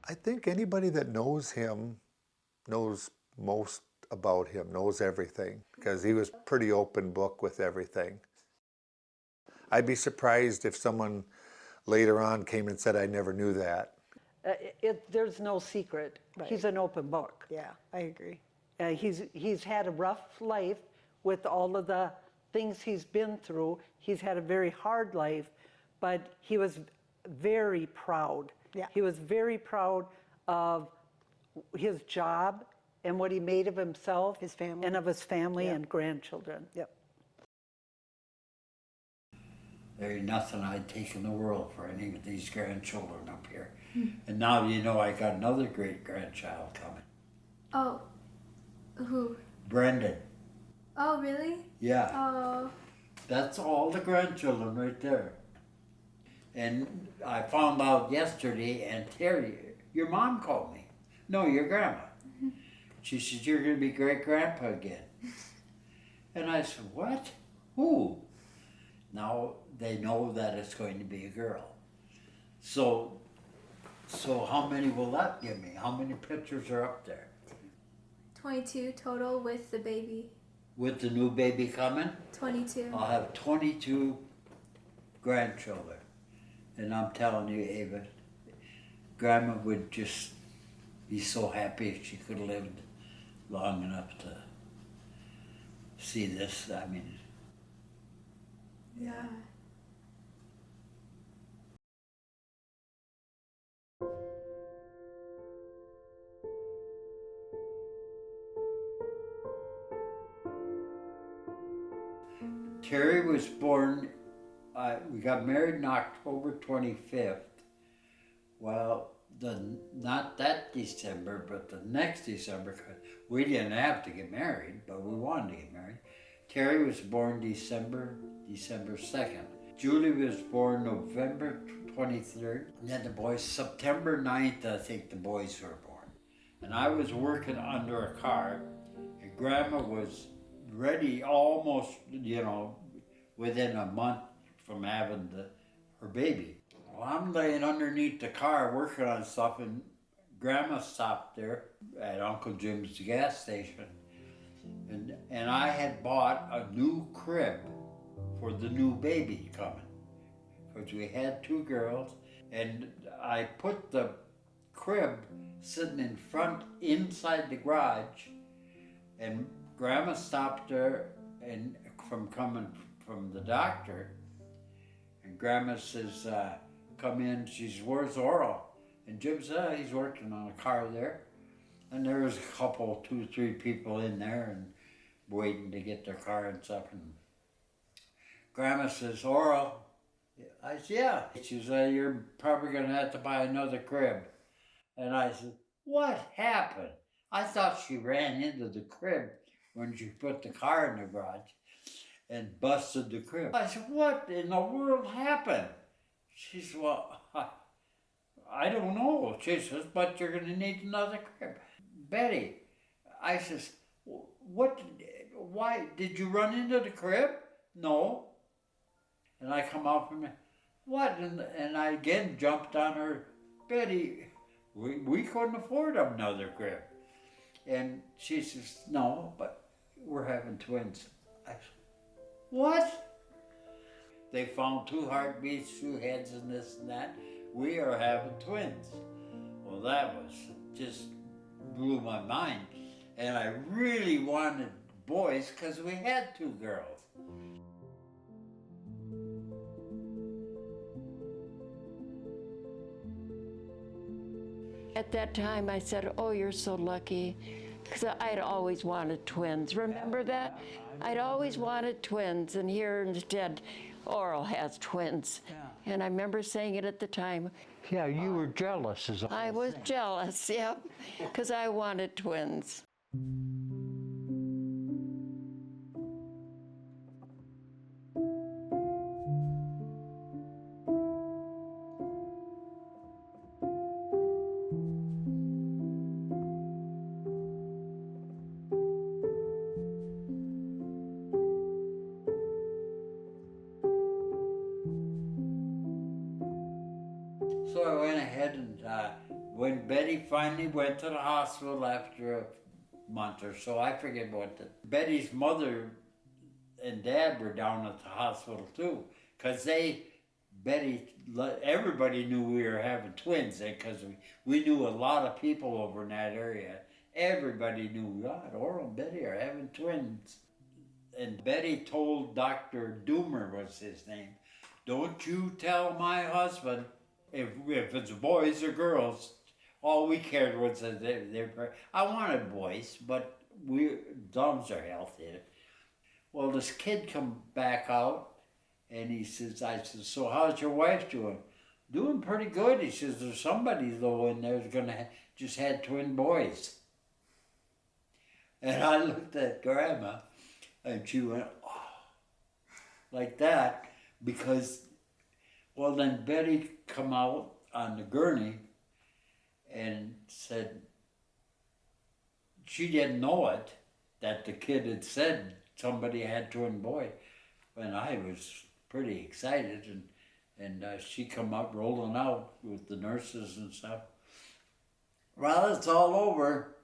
I think anybody that knows him knows most about him, knows everything, because he was pretty open book with everything. I'd be surprised if someone later on came and said, I never knew that. There's no secret. Right. He's an open book. Yeah, I agree. He's had a rough life with all of the things he's been through. He's had a very hard life, but he was very proud. Yeah. He was very proud of his job and what he made of himself, His family. and of his family Yeah. and grandchildren. Yep. There's nothing I'd take in the world for any of these grandchildren up here. And now you know I got another great grandchild coming. Oh, who? Brendan. Oh, really? Yeah, Oh, that's all the grandchildren right there. And I found out yesterday, and Terry, your mom called me. No, your grandma. She said, you're going to be great grandpa again. And I said, what? Who? Now they know that it's going to be a girl. So how many will that give me? How many pictures are up there? 22 total with the baby. With the new baby coming, 22. I'll have 22 grandchildren. And I'm telling you, Ava, Grandma would just be so happy if she could have lived long enough to see this. I mean, Yeah. Terry was born, we got married on October 25th. Well, not that December, but the next December, 'cause we didn't have to get married, but we wanted to get married. Terry was born December 2nd. Julie was born November 23rd. And then the boys, September 9th, I think the boys were born. And I was working under a car, and Grandma was ready almost, within a month from having her baby. Well, I'm laying underneath the car working on stuff, and Grandma stopped there at Uncle Jim's gas station. And I had bought a new crib for the new baby coming, because we had 2 girls, and I put the crib sitting in front inside the garage, and Grandma stopped there and from coming from the doctor, and Grandma says, come in. She says, where's Oral? And Jim said, he's working on a car there. And there was a couple, 2, 3 people in there and waiting to get their car and stuff. And Grandma says, Oral? I said, yeah. She said, you're probably gonna have to buy another crib. And I said, what happened? I thought she ran into the crib when she put the car in the garage and busted the crib. I said, what in the world happened? She said, well, I don't know. She says, but you're gonna need another crib. Betty, I says, why, did you run into the crib? No. And I come out from it, what? And I again jumped on her, Betty, we couldn't afford another crib. And she says, no, but we're having twins. I said, what? They found 2 heartbeats, 2 heads, and this and that. We are having twins. Well, that was just blew my mind. And I really wanted boys because we had 2 girls. At that time, I said, oh, you're so lucky, because I'd always wanted twins. Remember that? I'd always wanted twins, and here instead, Oral has twins. And I remember saying it at the time. Yeah, you were jealous as I was jealous, yep, because I wanted twins. So I went ahead and When Betty finally went to the hospital after a month or so, I forget what Betty's mother and dad were down at the hospital too, because everybody knew we were having twins, because we knew a lot of people over in that area. Everybody knew, God, Oral and Betty are having twins. And Betty told Dr. Doomer was his name, don't you tell my husband if it's boys or girls. All we cared was that I wanted boys, but dogs are healthy. Well, this kid come back out, and I said, so how's your wife doing? Doing pretty good. He says, there's somebody though in there's gonna just had twin boys. And I looked at Grandma, and she went, oh, like that, because, well, then Betty come out on the gurney and said she didn't know it, that the kid had said somebody had twin boy. And I was pretty excited, and she come up rolling out with the nurses and stuff. Well, it's all over.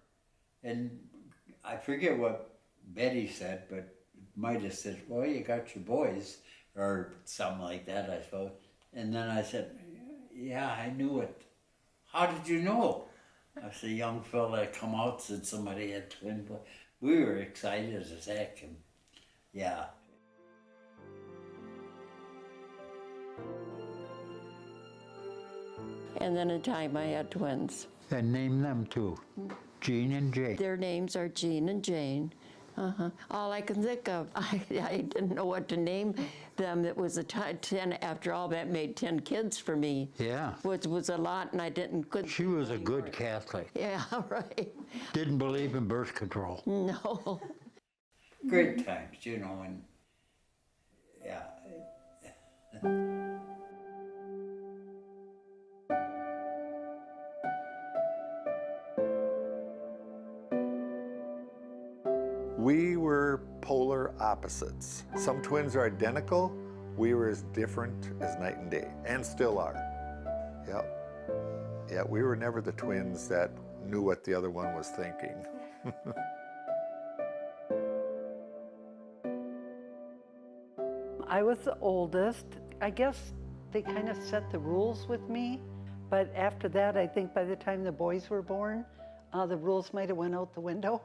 And I forget what Betty said, but might have said, well, you got your boys, or something like that, I suppose. And then I said, yeah, I knew it. How did you know? I said, a young fella come out, said somebody had twin boys. We were excited as heck, and yeah. And then in time I had twins. And name them too, Jean and Jake. Their names are Jean and Jane. All I can think of. I didn't know what to name them. It was 10, after all, that made 10 kids for me. Yeah. Which was a lot, and I couldn't. She was a good Catholic. Yeah, right. Didn't believe in birth control. No. Great times, you know, and yeah. We were polar opposites. Some twins are identical. We were as different as night and day, and still are. Yep. Yeah, we were never the twins that knew what the other one was thinking. I was the oldest. I guess they kind of set the rules with me. But after that, I think by the time the boys were born, the rules might have went out the window.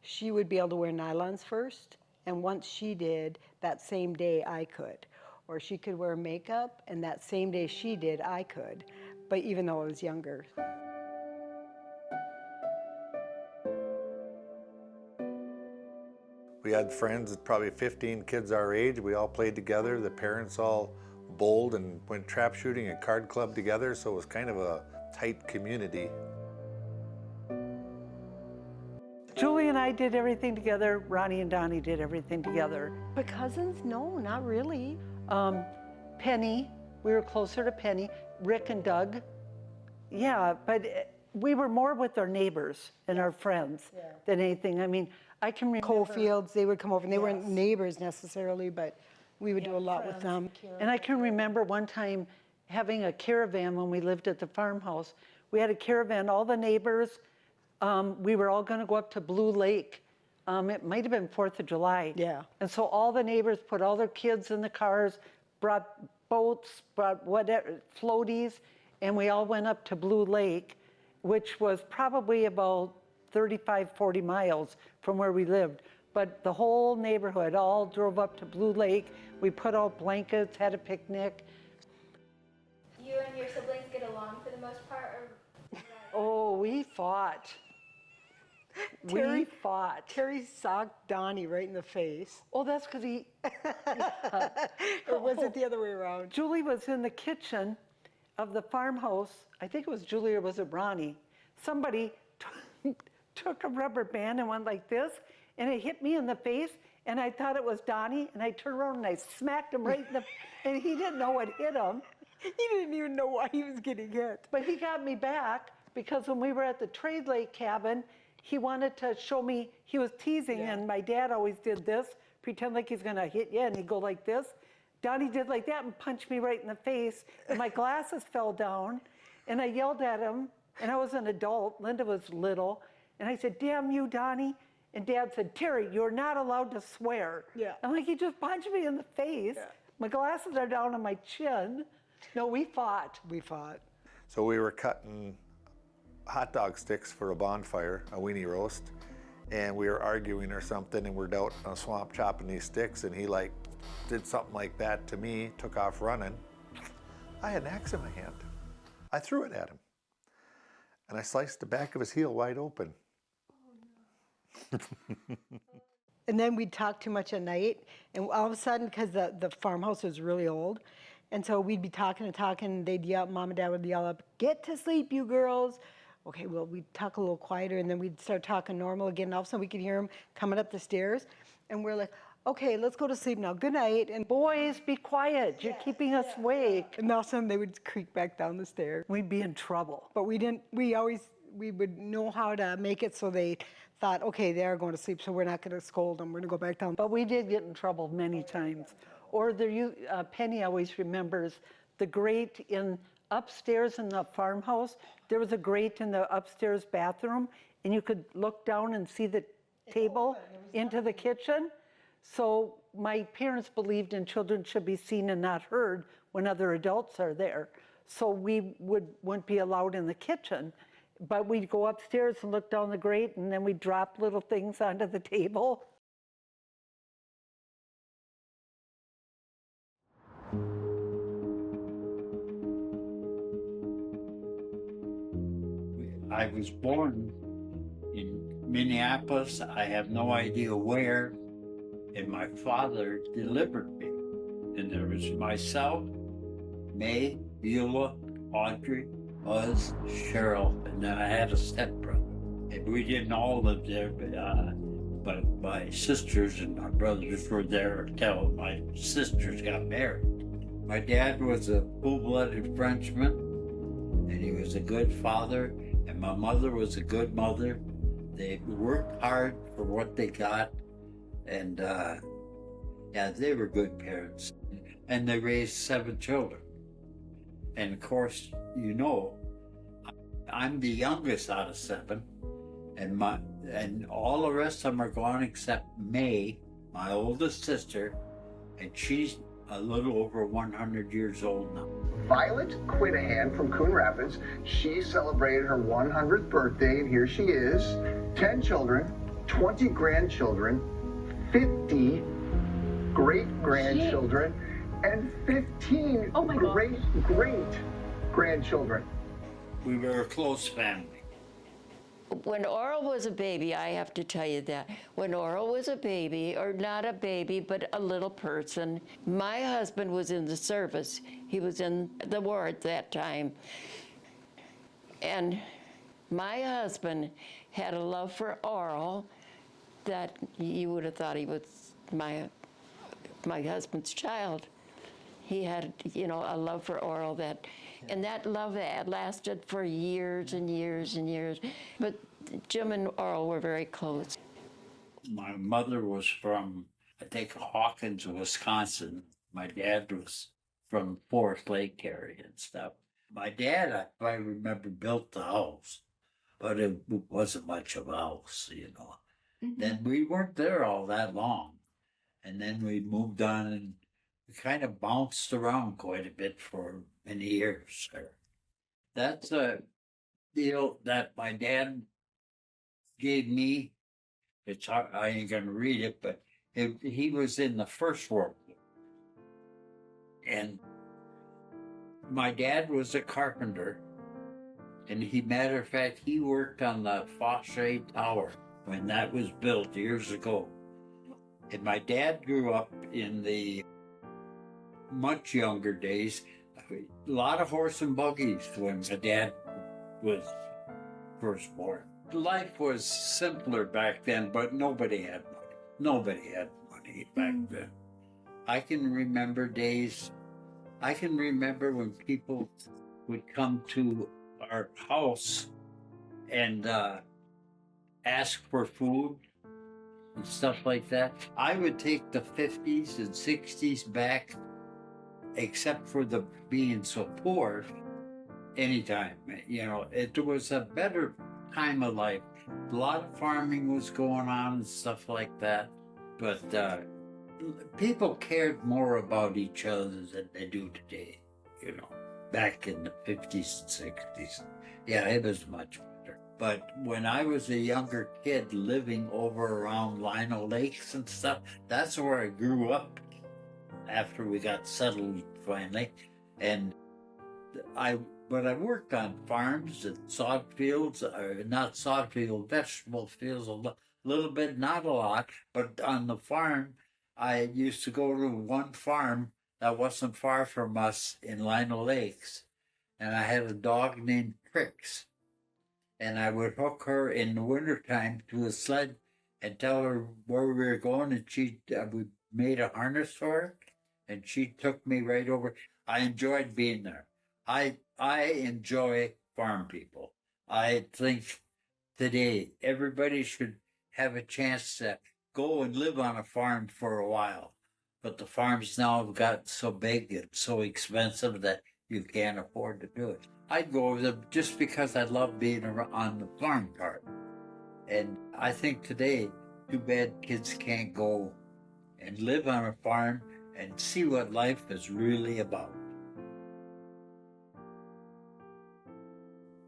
She would be able to wear nylons first, and once she did, that same day I could. Or she could wear makeup, and that same day she did, I could, but even though I was younger. We had friends, probably 15 kids our age. We all played together. The parents all bowled and went trap shooting and card club together, so it was kind of a tight community. Julie and I did everything together. Ronnie and Donnie did everything together. But cousins? No, not really. Penny, we were closer to Penny. Rick and Doug. Yeah, but we were more with our neighbors and our friends than anything. I mean, I can remember. Cofields, they would come over, and they weren't neighbors necessarily, but we would do a lot with them. And I can remember one time having a caravan when we lived at the farmhouse. We had a caravan, all the neighbors, we were all gonna go up to Blue Lake. It might have been 4th of July. Yeah. And so all the neighbors put all their kids in the cars, brought boats, brought whatever, floaties, and we all went up to Blue Lake, which was probably about 35, 40 miles from where we lived. But the whole neighborhood all drove up to Blue Lake. We put out blankets, had a picnic. You and your siblings get along for the most part, or? Oh, we fought. We fought. Terry socked Donnie right in the face. Oh, that's because he, Or was it the other way around? Julie was in the kitchen of the farmhouse. I think it was Julie or was it Ronnie? Somebody took a rubber band and went like this, and it hit me in the face, and I thought it was Donnie, and I turned around and I smacked him right in the, and he didn't know what hit him. He didn't even know why he was getting hit. But he got me back because when we were at the Trade Lake cabin, he wanted to show me, he was teasing, and my dad always did this, pretend like he's gonna hit you, and he'd go like this. Donnie did like that and punched me right in the face, and my glasses fell down. And I yelled at him, and I was an adult. Linda was little. And I said, damn you, Donnie. And Dad said, Terry, you're not allowed to swear. Yeah. I'm like, he just punched me in the face. My glasses are down on my chin. No, we fought. We fought. So we were cutting hot dog sticks for a bonfire, a weenie roast, and we were arguing or something, and we're out on a swamp chopping these sticks, and he like did something like that to me, took off running. I had an axe in my hand. I threw it at him, and I sliced the back of his heel wide open. And then we'd talk too much at night, and all of a sudden, because the farmhouse was really old, and so we'd be talking and talking, and they'd yell, Mom and Dad would yell up, get to sleep, you girls. Okay, well, we'd talk a little quieter, and then we'd start talking normal again, and all of a sudden we could hear them coming up the stairs, and we're like, okay, let's go to sleep now, good night. And Boys, be quiet. You're keeping us awake. and all of a sudden they would creak back down the stairs. We'd be in trouble. But we would know how to make it so they thought, okay, they are going to sleep, so we're not going to scold them, we're going to go back down. But we did get in trouble many times. Or Penny always remembers the grate upstairs in the farmhouse. There was a grate in the upstairs bathroom, and you could look down and see the table into the kitchen. So my parents believed in children should be seen and not heard when other adults are there. So we wouldn't be allowed in the kitchen. But we'd go upstairs and look down the grate, and then we'd drop little things onto the table. I was born in Minneapolis. I have no idea where, and my father delivered me. And there was myself, May, Beulah, Audrey, Buzz, Cheryl, and then I had a stepbrother. And we didn't all live there, but my sisters and my brothers were there until my sisters got married. My dad was a full-blooded Frenchman, and he was a good father, and my mother was a good mother. They worked hard for what they got, and they were good parents. And they raised 7 children. And of course, I'm the youngest out of 7, and all the rest of them are gone except May, my oldest sister, and she's a little over 100 years old now. Violet Quinahan from Coon Rapids, she celebrated her 100th birthday, and here she is. 10 children, 20 grandchildren, 50 great-grandchildren, and 15 great-great-grandchildren. We were a close family. When Oral was a baby, I have to tell you that, when Oral was a baby, or not a baby, but a little person, my husband was in the service. He was in the war at that time. And my husband had a love for Oral that you would have thought he was my husband's child. He had, a love for Oral and that love lasted for years and years and years. But Jim and Oral were very close. My mother was from, I think, Hawkins, Wisconsin. My dad was from Forest Lake area and stuff. My dad, I remember, built the house, but it wasn't much of a house, Mm-hmm. Then we weren't there all that long. And then we moved on, and we kind of bounced around quite a bit for many years. That's a deal that my dad gave me. It's hard, I ain't gonna read it, but he was in the First World War. And my dad was a carpenter, and matter of fact, he worked on the Fosse Tower when that was built years ago. And my dad grew up in the much younger days, a lot of horse and buggies when my dad was first born. Life was simpler back then, but nobody had money. Nobody had money back then. I can remember days, I can remember when people would come to our house and ask for food and stuff like that. I would take the 50s and 60s back, except for the being so poor, anytime. You know, it was a better time of life. A lot of farming was going on and stuff like that, but people cared more about each other than they do today. You know, back in the 50s and 60s, yeah, it was much better. But when I was a younger kid living over around Lino Lakes and stuff, that's where I grew up after we got settled finally. And I worked on farms and sod fields, not sod field, vegetable fields a little bit, not a lot, but on the farm, I used to go to one farm that wasn't far from us in Lino Lakes, and I had a dog named Trix, and I would hook her in the wintertime to a sled and tell her where we were going, and we made a harness for her, and she took me right over. I enjoyed being there. I enjoy farm people. I think today everybody should have a chance to go and live on a farm for a while. But the farms now have got so big and so expensive that you can't afford to do it. I'd go over them just because I love being on the farm part. And I think today, too bad kids can't go and live on a farm and see what life is really about.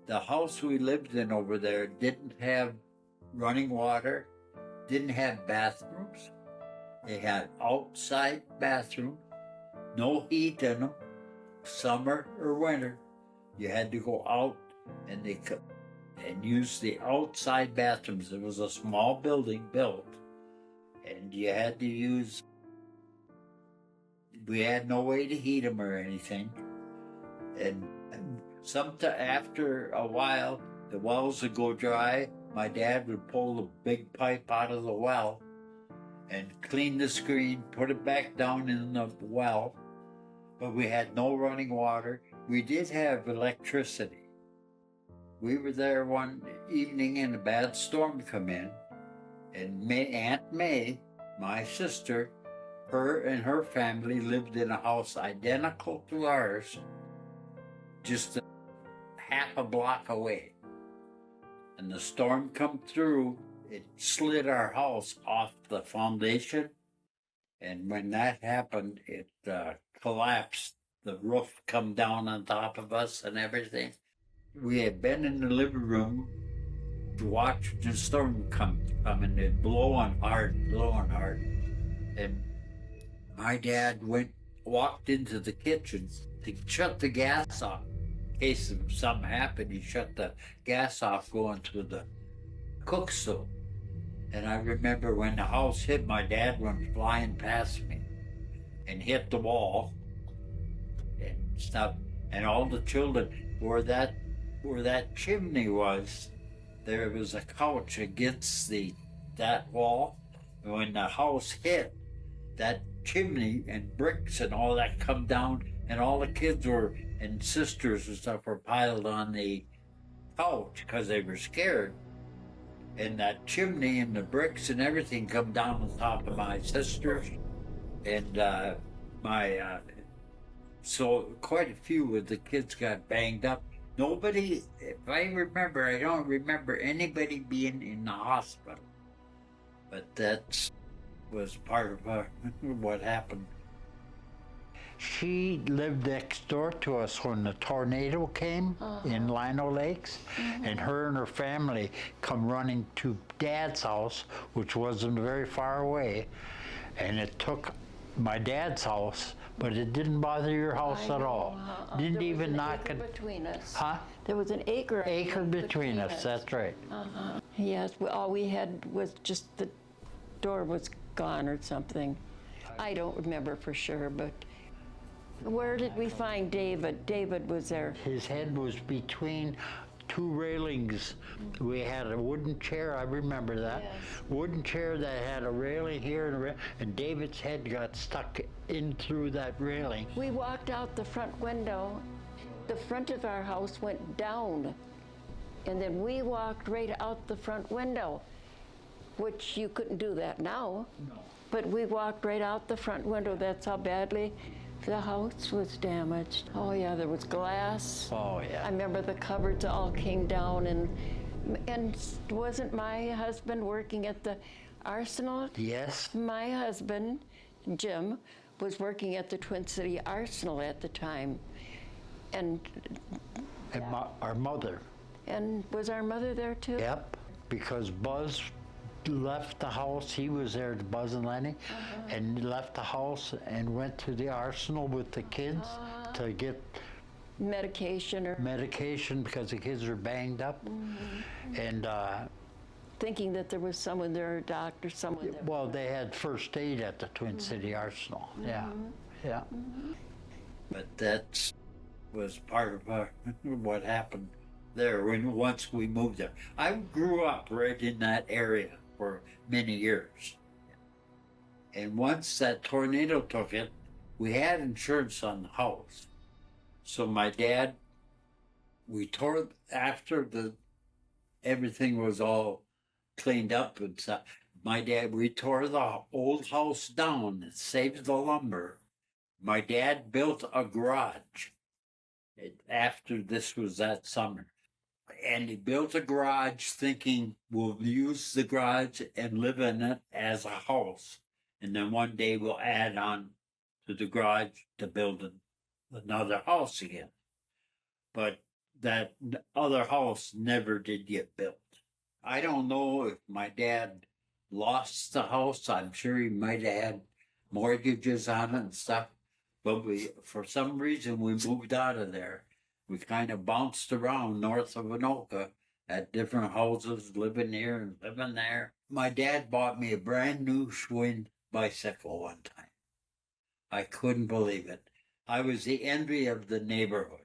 The house we lived in over there didn't have running water, didn't have bathrooms. They had outside bathrooms, no heat in them, summer or winter. You had to go out and use the outside bathrooms. It was a small building built, and you had to use. We had no way to heat them or anything, and after a while, the wells would go dry. My dad would pull the big pipe out of the well and clean the screen, put it back down in the well, but we had no running water. We did have electricity. We were there one evening and a bad storm come in, and Aunt May, my sister, her and her family lived in a house identical to ours, just half a block away. And the storm come through, it slid our house off the foundation. And when that happened, it collapsed. The roof come down on top of us and everything. We had been in the living room to watch the storm coming. It blowing hard. And my dad walked into the kitchen to shut the gas off. In case something happened, he shut the gas off going to the cook stove. And I remember when the house hit, my dad went flying past me and hit the wall and stuff. And all the children, where that chimney was, there was a couch against that wall. And when the house hit, that chimney and bricks and all that come down, and all the kids and sisters and stuff were piled on the couch because they were scared. And that chimney and the bricks and everything come down on top of my sisters and so quite a few of the kids got banged up. Nobody, if I remember, I don't remember anybody being in the hospital, but that was part of what happened. She lived next door to us when the tornado came in Lino Lakes, and her and her family come running to Dad's house, which wasn't very far away, and it took my dad's house, but it didn't bother your house at all. Didn't even knock it between us. Huh? There was an acre Between us. That's right. Yes, all we had was just the door was gone or something. I don't remember for sure, but where did we find David? David was there. His head was between two railings. We had a wooden chair, I remember that. Yes. Wooden chair that had a railing here, and David's head got stuck in through that railing. We walked out the front window. The front of our house went down, and then we walked right out the front window, which you couldn't do that now. No. But we walked right out the front window. That's how badly The house was damaged. Oh yeah, there was glass. Oh, I yeah. remember the cupboards all came down, and wasn't my husband working at the Arsenal? Yes. My husband, Jim, was working at the Twin City Arsenal at the time. And And our mother. was our mother there too? Yep. Because Buzz left the house. He was there, Buzz and Lenny, and left the house and went to the Arsenal with the kids to get Medication or medication because the kids are banged up. And thinking that there was someone there, a doctor, someone there. well, they had first aid at the Twin City Arsenal. Yeah, yeah. But that was part of what happened there once we moved there. I grew up right in that area for many years. And once that tornado took it, we had insurance on the house. So my dad, we tore after everything was all cleaned up and stuff. We tore the old house down and saved the lumber. My dad built a garage after this was that summer. And he built a garage thinking we'll use the garage and live in it as a house. And then one day we'll add on to the garage to build another house again. But that other house never did get built. I don't know if my dad lost the house. I'm sure he might have had mortgages on it and stuff. But for some reason, we moved out of there. We kind of bounced around north of Anoka at different houses, living here and living there. My dad bought me a brand new Schwinn bicycle one time. I couldn't believe it. I was the envy of the neighborhood.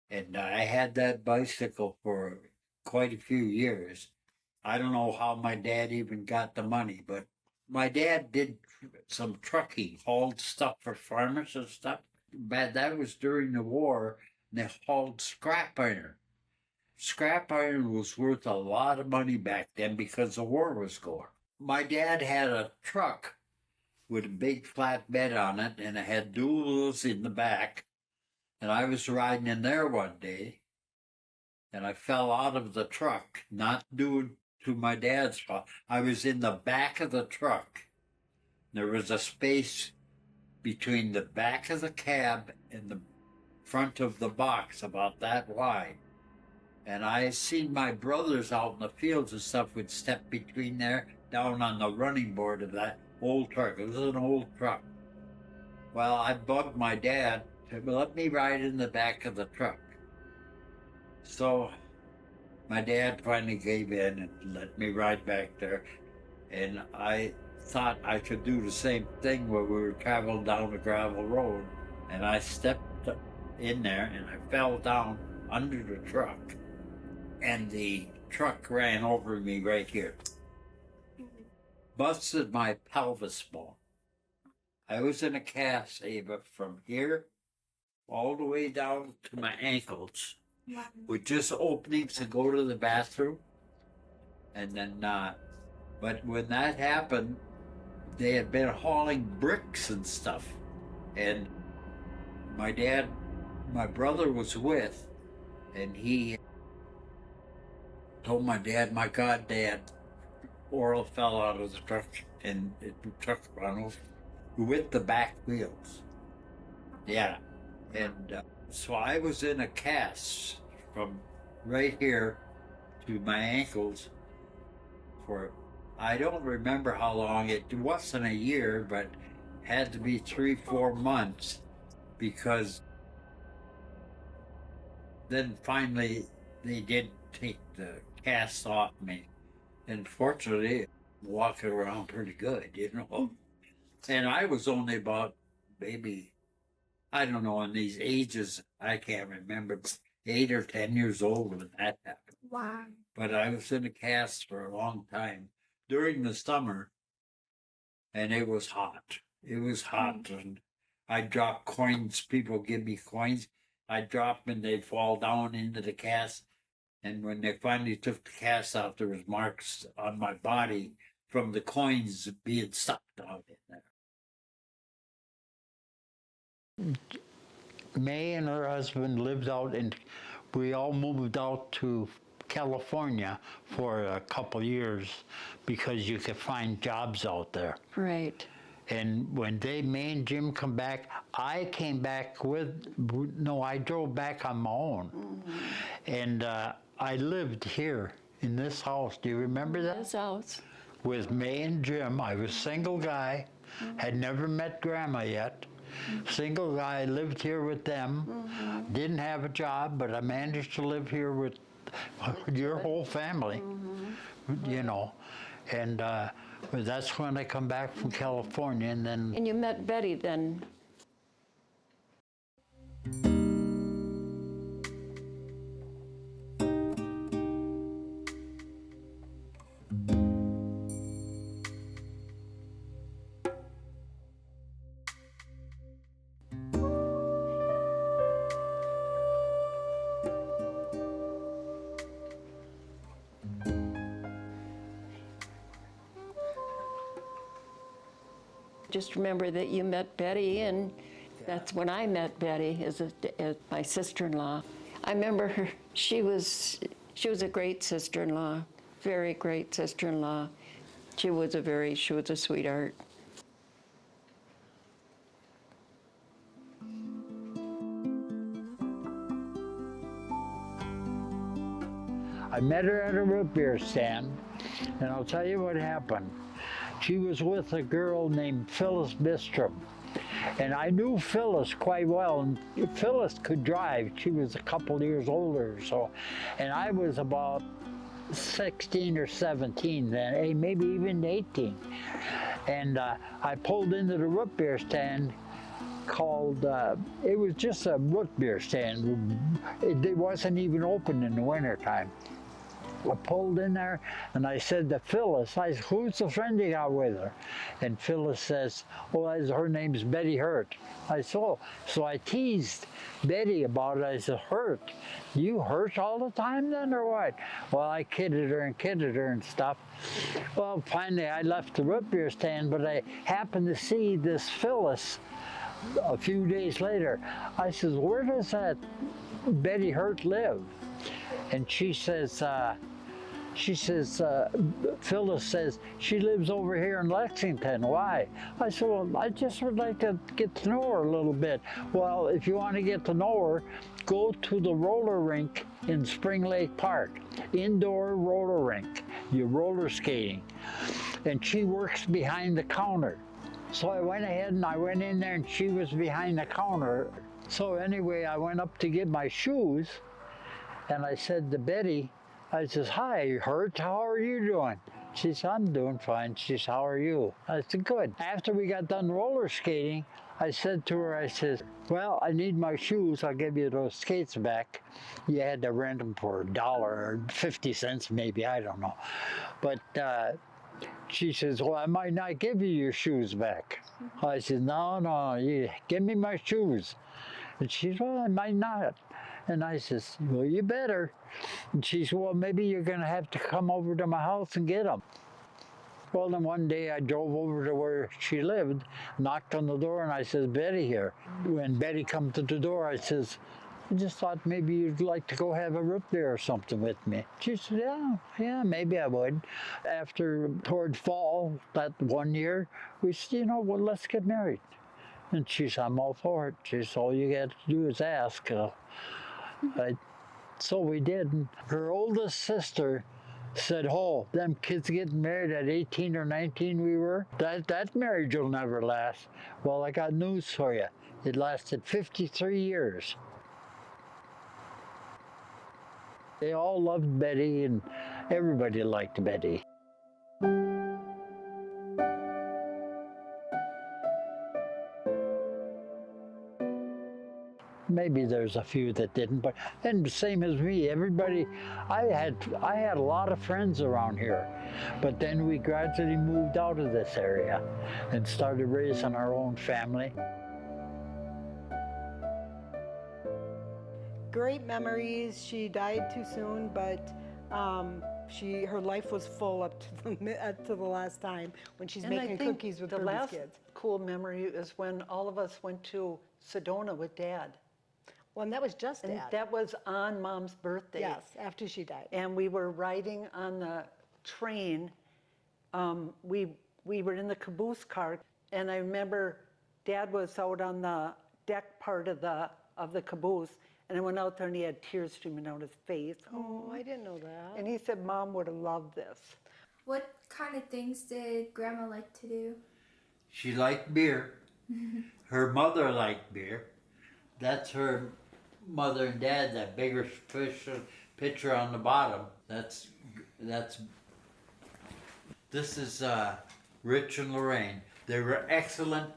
And I had that bicycle for quite a few years. I don't know how my dad even got the money, but my dad did some trucking, hauled stuff for farmers and stuff. But that was during the war, and they hauled scrap iron. Scrap iron was worth a lot of money back then because the war was going. My dad had a truck with a big flat bed on it, and it had dual wheels in the back. And I was riding in there one day, and I fell out of the truck, not due to my dad's fault. I was in the back of the truck. There was a space between the back of the cab and the front of the box about that wide. And I seen my brothers out in the fields and stuff would step between there, down on the running board of that old truck. It was an old truck. Well, I bugged my dad to let me ride in the back of the truck. So my dad finally gave in and let me ride back there. And I thought I could do the same thing where we were traveling down a gravel road. And I stepped in there and I fell down under the truck. And the truck ran over me right here. Busted my pelvis bone. I was in a cast, Ava, from here all the way down to my ankles, with just openings to go to the bathroom. And then, but when that happened, they had been hauling bricks and stuff. And my brother was with, and he told my dad, "My God, Dad, Oral fell out of the truck and the truck ran over with the back wheels." Yeah. And so I was in a cast from right here to my ankles for, I don't remember how long. It wasn't a year, but had to be 3-4 months, because then finally they did take the cast off me. And fortunately, walking around pretty good, you know. And I was only about maybe, I don't know, in these ages, I can't remember, 8 or 10 years old when that happened. Wow. But I was in a cast for a long time during the summer, and it was hot. It was hot, and I'd drop coins. People give me coins. I'd drop them, and they'd fall down into the cast. And when they finally took the cast out, there was marks on my body from the coins being stuck down in there. May and her husband lived out in, we all moved out to California for a couple years because you could find jobs out there. Right. And when May and Jim come back, I came back I drove back on my own. And I lived here in this house. Do you remember that? This house. With May and Jim. I was a single guy, had never met Grandma yet. Single guy, lived here with them. Didn't have a job, but I managed to live here with your whole family, you know. And that's when I come back from California, and then. And you met Betty then. Just remember that you met Betty, and that's when I met Betty as my sister-in-law. I remember her. She was a great sister-in-law, very great sister-in-law. She was a sweetheart. I met her at a root beer stand, and I'll tell you what happened. She was with a girl named Phyllis Bistrom, and I knew Phyllis quite well, and Phyllis could drive. She was a couple years older or so, and I was about 16 or 17 then, maybe even 18. And I pulled into the root beer stand called, it was just a root beer stand. It wasn't even open in the wintertime. I pulled in there and I said to Phyllis, I said, who's the friend you got with her? And Phyllis says, oh, her name's Betty Hurt. I said, oh. So I teased Betty about it. I said, Hurt? You hurt all the time then or what? Well, I kidded her and stuff. Well, finally I left the root beer stand, but I happened to see this Phyllis a few days later. I says, where does that Betty Hurt live? And she says, Phyllis says, she lives over here in Lexington. Why? I said, well, I just would like to get to know her a little bit. Well, if you want to get to know her, go to the roller rink in Spring Lake Park. Indoor roller rink. You're roller skating. And she works behind the counter. So I went ahead and I went in there and she was behind the counter. So anyway, I went up to get my shoes and I said to Betty, I says, hi, Hurt, how are you doing? She said, I'm doing fine. She says, how are you? I said, good. After we got done roller skating, I said to her, I says, well, I need my shoes. I'll give you those skates back. You had to rent them for $1 or 50 cents maybe, I don't know. But she says, well, I might not give you your shoes back. I said, no, you give me my shoes. And she said, well, I might not. And I says, well, you better. And she said, well, maybe you're going to have to come over to my house and get them. Well, then one day I drove over to where she lived, knocked on the door, and I says, Betty here. When Betty come to the door, I says, I just thought maybe you'd like to go have a root beer or something with me. She said, yeah, maybe I would. After, toward fall, that one year, we said, well, let's get married. And she said, I'm all for it. She said, all you got to do is ask. So we did. And her oldest sister said, oh, them kids getting married at 18 or 19 we were, that marriage will never last. Well, I got news for you. It lasted 53 years. They all loved Betty, and everybody liked Betty. Maybe there's a few that didn't, but and the same as me. Everybody, I had a lot of friends around here, but then we gradually moved out of this area and started raising our own family. Great memories. She died too soon, but her life was full up to the last time when she's making cookies with her kids. cool memory is when all of us went to Sedona with Dad. Well, and that was just And Dad. that was on Mom's birthday. Yes, after she died. And we were riding on the train. We were in the caboose car, and I remember Dad was out on the deck part of the caboose, and I went out there and he had tears streaming out his face. Oh, I didn't know that. And he said Mom would have loved this. What kind of things did Grandma like to do? She liked beer. Her mother liked beer. That's her mother and dad, that bigger picture on the bottom. This is Rich and Lorraine. They were excellent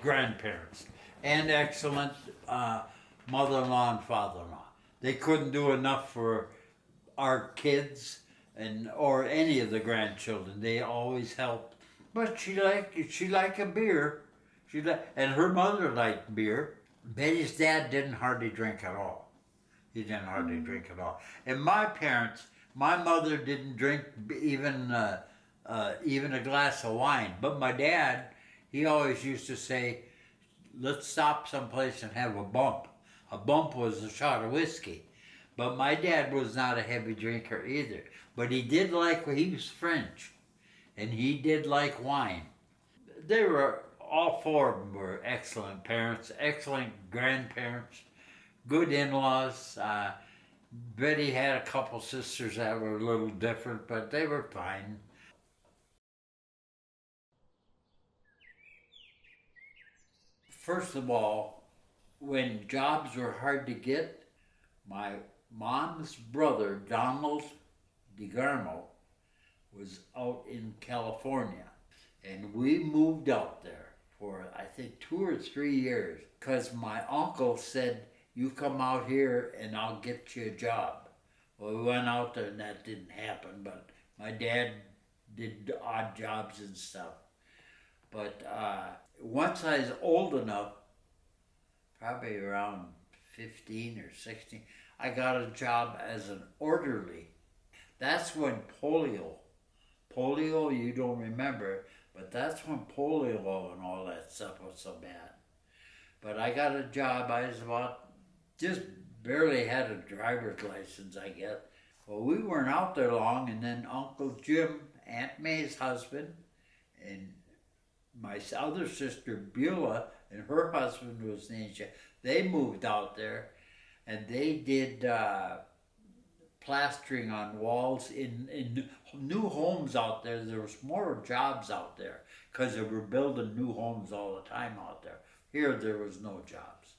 grandparents and excellent mother-in-law and father-in-law. They couldn't do enough for our kids or any of the grandchildren. They always helped. But she liked a beer. And her mother liked beer. Betty's dad didn't hardly drink at all. He didn't hardly drink at all. And my parents, my mother didn't drink even a glass of wine. But my dad, he always used to say, let's stop someplace and have a bump. A bump was a shot of whiskey. But my dad was not a heavy drinker either. But he was French. And he did like wine. All four of them were excellent parents, excellent grandparents, good in-laws. Betty had a couple sisters that were a little different, but they were fine. First of all, when jobs were hard to get, my mom's brother, Donald DeGarmo, was out in California. And we moved out there for, I think, 2 or 3 years, because my uncle said, you come out here and I'll get you a job. Well, we went out there and that didn't happen, but my dad did odd jobs and stuff. But once I was old enough, probably around 15 or 16, I got a job as an orderly. That's when polio, you don't remember, but that's when polio and all that stuff was so bad. But I got a job, I was just barely had a driver's license, I guess. Well, we weren't out there long, and then Uncle Jim, Aunt May's husband, and my other sister Beulah, and her husband was Ninja, they moved out there, and they did plastering on walls in new homes out there. There was more jobs out there because they were building new homes all the time out there. Here there was no jobs.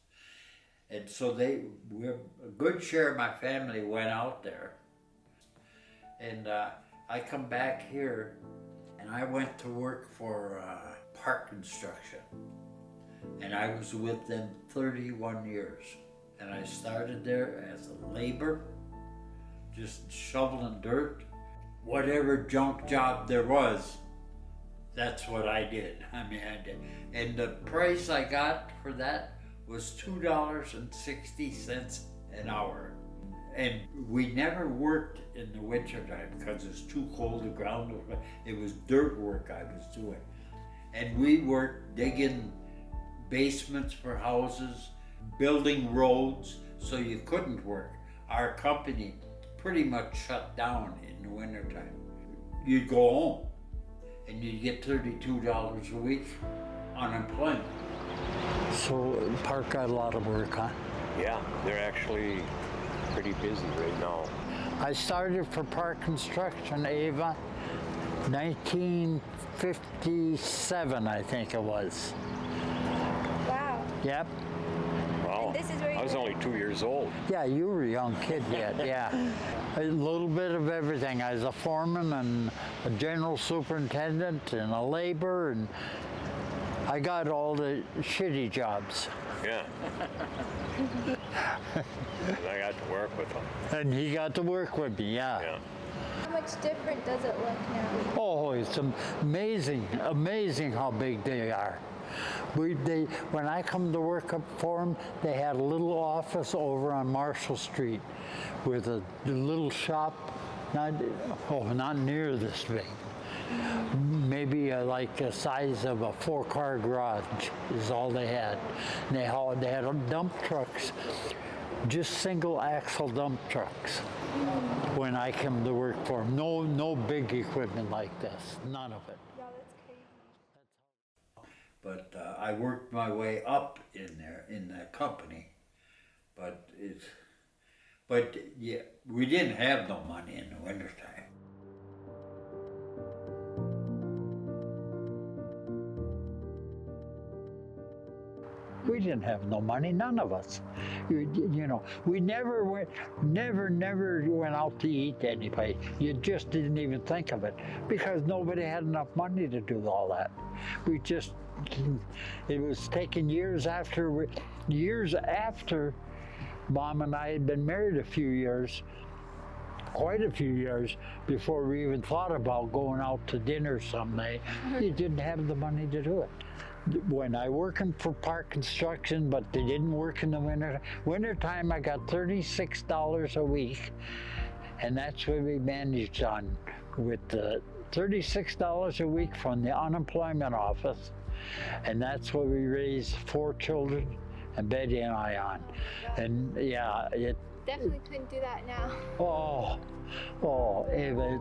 And so a good share of my family went out there. And I come back here and I went to work for Park Construction. And I was with them 31 years. And I started there as a laborer, just shoveling dirt. Whatever junk job there was, that's what I did. I did. And the price I got for that was $2.60 an hour. And we never worked in the wintertime because it's too cold, the ground was, it was dirt work I was doing. And we worked digging basements for houses, building roads, so you couldn't work. Our company pretty much shut down in the wintertime. You'd go home and you'd get $32 a week unemployment. So Park got a lot of work, huh? Yeah, they're actually pretty busy right now. I started for Park Construction, Ava, 1957, I think it was. Wow. Yep. Wow, This is where you I was were- only 2 years old. Yeah, you were a young kid yet, yeah. A little bit of everything. I was a foreman and a general superintendent and a laborer, and I got all the shitty jobs. Yeah. And I got to work with them. And he got to work with me, Yeah. How much different does it look now? Oh, it's amazing how big they are. When I come to work up for them, they had a little office over on Marshall Street with a little shop, not near this big. maybe like the size of a 4-car garage is all they had. And they had dump trucks, just single axle dump trucks when I came to work for them. No big equipment like this, none of it. Yeah, that's crazy. But I worked my way up in there, in the company. But yeah, we didn't have no money in the wintertime. We didn't have no money, none of us. You know, we never went out to eat anybody. You just didn't even think of it because nobody had enough money to do all that. It was taken years after Mom and I had been married quite a few years before we even thought about going out to dinner someday. You didn't have the money to do it. When I working for Park Construction, but they didn't work in the winter. Wintertime, I got $36 a week, and that's what we managed on with the $36 a week from the unemployment office, and that's what we raised 4 children, and Betty and I on. And yeah, Definitely couldn't do that now. Ava,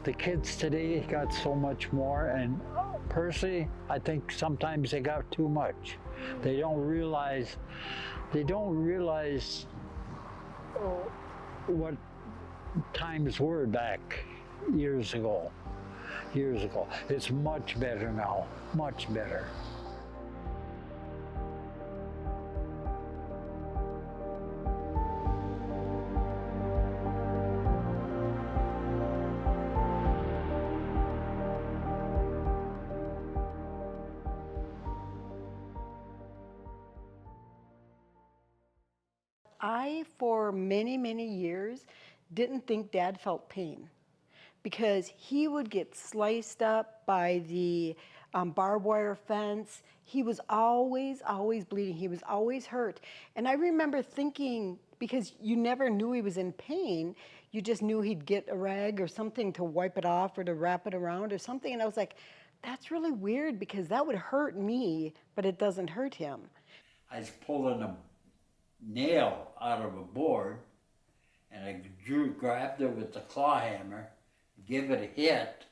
the kids today got so much more, and personally, I think sometimes they got too much. They don't realize what times were back years ago. It's much better now, much better. I, for many, many years, didn't think Dad felt pain because he would get sliced up by the barbed wire fence. He was always bleeding. He was always hurt. And I remember thinking, because you never knew he was in pain, you just knew he'd get a rag or something to wipe it off or to wrap it around or something. And I was like, that's really weird because that would hurt me, but it doesn't hurt him. I was pulling a nail out of a board, and I grabbed it with the claw hammer, give it a hit,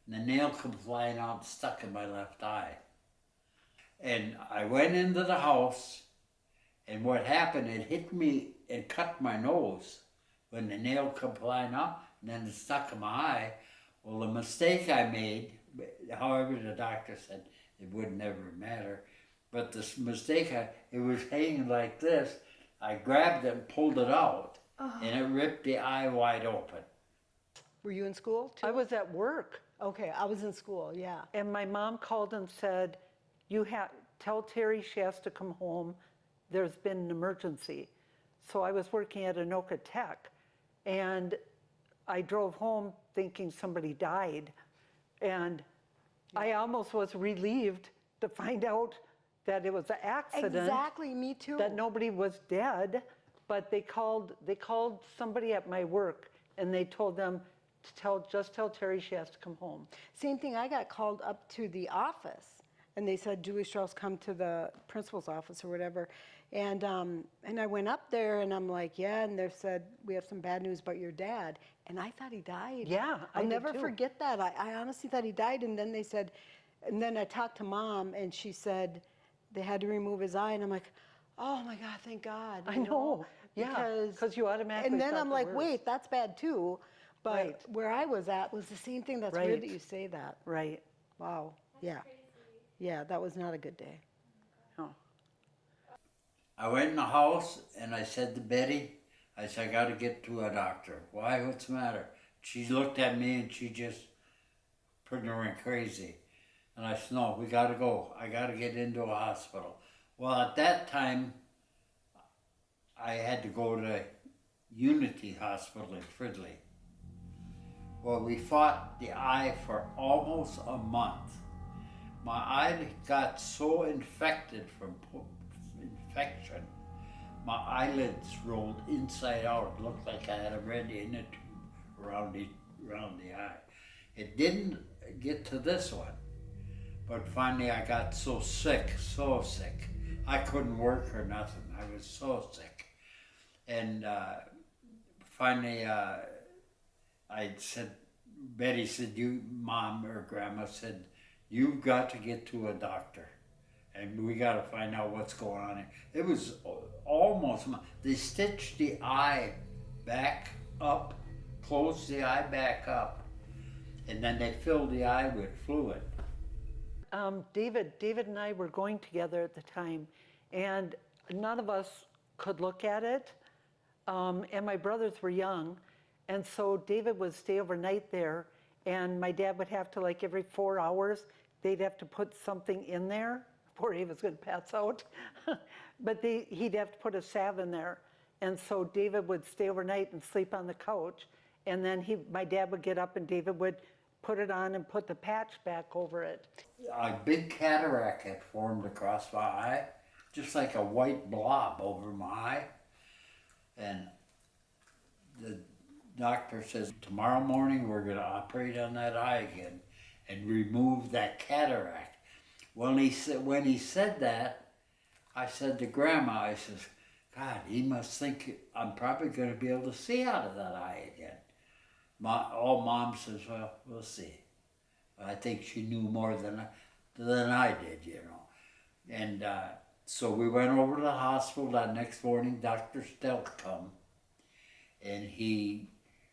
and the nail come flying out and stuck in my left eye. And I went into the house, and what happened, it hit me and cut my nose when the nail come flying out, and then it stuck in my eye. Well, the mistake I made, however the doctor said it would never matter, but this mistake, it was hanging like this. I grabbed it and pulled it out, and it ripped the eye wide open. Were you in school too? I was at work. Okay, I was in school, yeah. And my mom called and said, tell Terry she has to come home. There's been an emergency. So I was working at Anoka Tech, and I drove home thinking somebody died. And I almost was relieved to find out that it was an accident. Exactly, me too. That nobody was dead, but they called somebody at my work, and they told them to just tell Terry she has to come home. Same thing, I got called up to the office, and they said, Julie Strauss, come to the principal's office or whatever. And I went up there, and I'm like, yeah, and they said, we have some bad news about your dad. And I thought he died. Yeah, I I'll did never too. forget that. I honestly thought he died, and then they said, and then I talked to Mom, and she said they had to remove his eye, and I'm like, oh my God, thank God. I know, yeah, because you automatically And then thought I'm the like, worst. wait, that's bad too. But Right. where I was at was the same thing. That's Right. weird that you say that. Right. Wow. Yeah. Yeah, that was not a good day. Oh. I went in the house and I said to Betty, I said, I got to get to a doctor. Why? What's the matter? She looked at me and she just pretty went crazy. And I said, no, we got to go. I got to get into a hospital. Well, at that time, I had to go to Unity Hospital in Fridley. Well, we fought the eye for almost a month. My eye got so infected from infection, my eyelids rolled inside out. It looked like I had a red inner tube around the eye. It didn't get to this one, but finally I got so sick, I couldn't work or nothing. I was so sick. And finally I said, Betty said, you, Mom or Grandma said, you've got to get to a doctor. And we got to find out what's going on here. It was almost, they stitched the eye back up, closed the eye back up, and then they filled the eye with fluid. David and I were going together at the time, and none of us could look at it. And my brothers were young, and so David would stay overnight there, and my dad would have to, like every 4 hours, they'd have to put something in there. Poor Eve was going to pass out. But he'd have to put a salve in there. And so David would stay overnight and sleep on the couch. And then my dad would get up and David would put it on and put the patch back over it. A big cataract had formed across my eye, just like a white blob over my eye. And the doctor says, tomorrow morning we're going to operate on that eye again and remove that cataract. When he said that, I said to Grandma, I says, God, he must think I'm probably going to be able to see out of that eye again. Mom says, well, we'll see. I think she knew more than I did, you know. And so we went over to the hospital that next morning. Dr. Stelk come, and he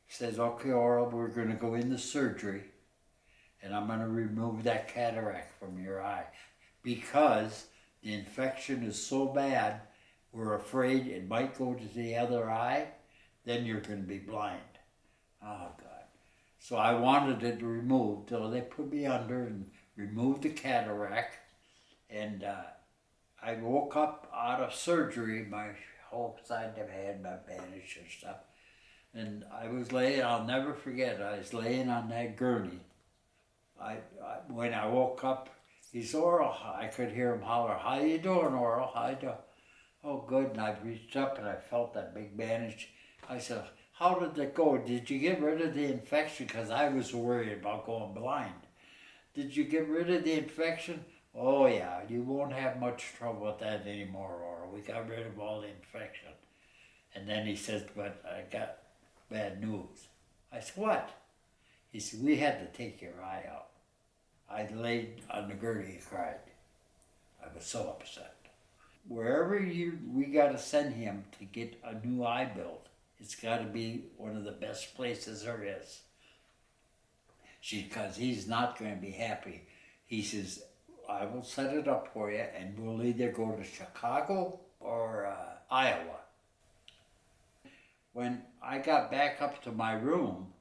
says, okay, Oral, we're going to go into surgery, and I'm going to remove that cataract from your eye because the infection is so bad, we're afraid it might go to the other eye, then you're going to be blind. Oh, God. So I wanted it removed, so they put me under and removed the cataract, and I woke up out of surgery, my whole side of my head, my bandage and stuff, and I was laying, I'll never forget, I was laying on that gurney. When I woke up, he said, Oral, I could hear him holler, how you doing, Oral, how you doing? Oh, good, and I reached up and I felt that big bandage. I said, how did that go? Did you get rid of the infection? Because I was worried about going blind. Did you get rid of the infection? Oh yeah, you won't have much trouble with that anymore, Oral. We got rid of all the infection. And then he says, but I got bad news. I said, what? He said, we had to take your eye out. I laid on the gurney and cried. I was so upset. Wherever we got to send him to get a new eye built, it's got to be one of the best places there is. Because he's not going to be happy. He says, I will set it up for you and we'll either go to Chicago or Iowa. When I got back up to my room,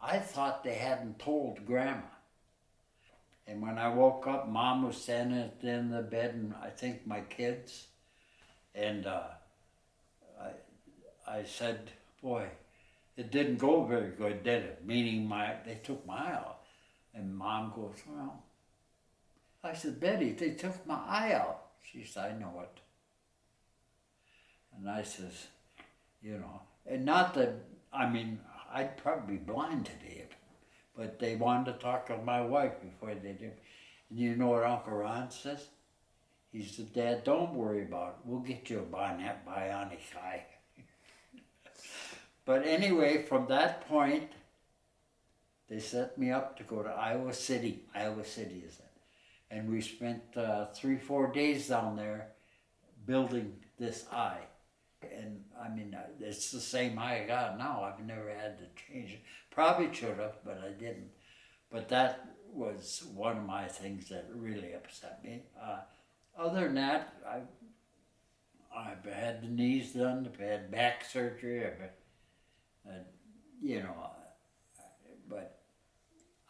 I thought they hadn't told Grandma. And when I woke up, Mom was standing at the end of the bed and I think my kids. And I said, boy, it didn't go very good, did it? Meaning they took my eye out. And Mom goes, well, I said, Betty, they took my eye out. She said, I know it. And I says, you know, and not that, I mean, I'd probably be blind today, but they wanted to talk to my wife before they did. And you know what Uncle Ron says? He said, Dad, don't worry about it. We'll get you a bionic eye. But anyway, from that point, they set me up to go to Iowa City. Iowa City is it. And we spent 3-4 days down there building this eye. And I mean, it's the same eye I got now. I've never had to change it. Probably should have, but I didn't. But that was one of my things that really upset me. Other than that, I've had the knees done, I've had back surgery, you know, but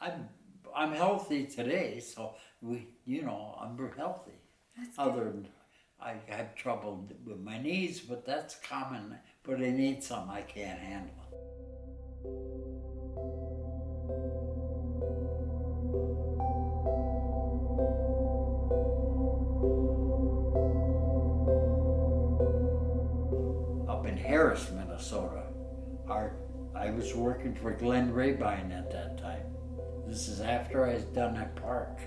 I'm healthy today, so I'm healthy. That's Other than I have trouble with my knees, but that's common. But I need something I can't handle. Up in Harris, Minnesota, I was working for Glenn Rabine at that time. This is after I was done at Park.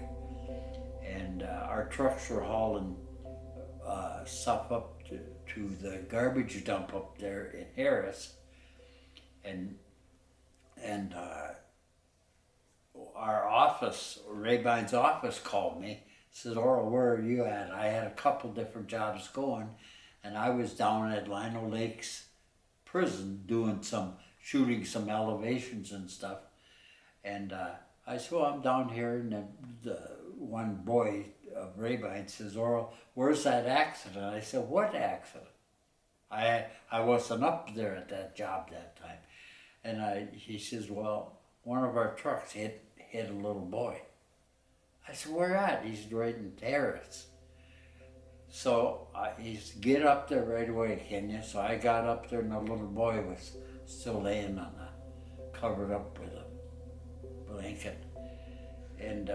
And our trucks were hauling stuff up to the garbage dump up there in Harris. And our office, Rabine's office, called me, said, Oral, where are you at? I had a couple different jobs going, and I was down at Lino Lakes prison doing shooting some elevations and stuff. And I said, well, I'm down here, and the one boy of Rabine says, Oral, where's that accident? I said, what accident? I wasn't up there at that job that time. And he says, well, one of our trucks hit a little boy. I said, where at? He's right in Terrace. So he said, get up there right away, can you? So I got up there, and the little boy was still laying on covered up with a blanket. And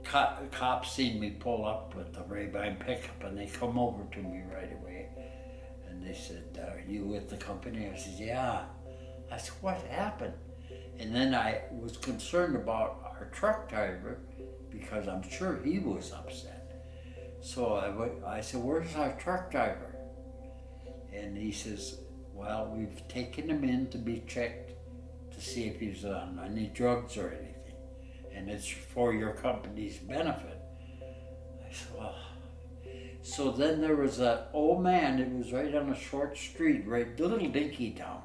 cops seen me pull up with the Rabine pickup, and they come over to me right away. And they said, are you with the company? I said, yeah. I said, what happened? And then I was concerned about our truck driver because I'm sure he was upset. So I said, where's our truck driver? And he says, well, we've taken him in to be checked to see if he's on any drugs or anything. And it's for your company's benefit. I said, well. So then there was that old man, it was right on a short street, right, the little dinky town.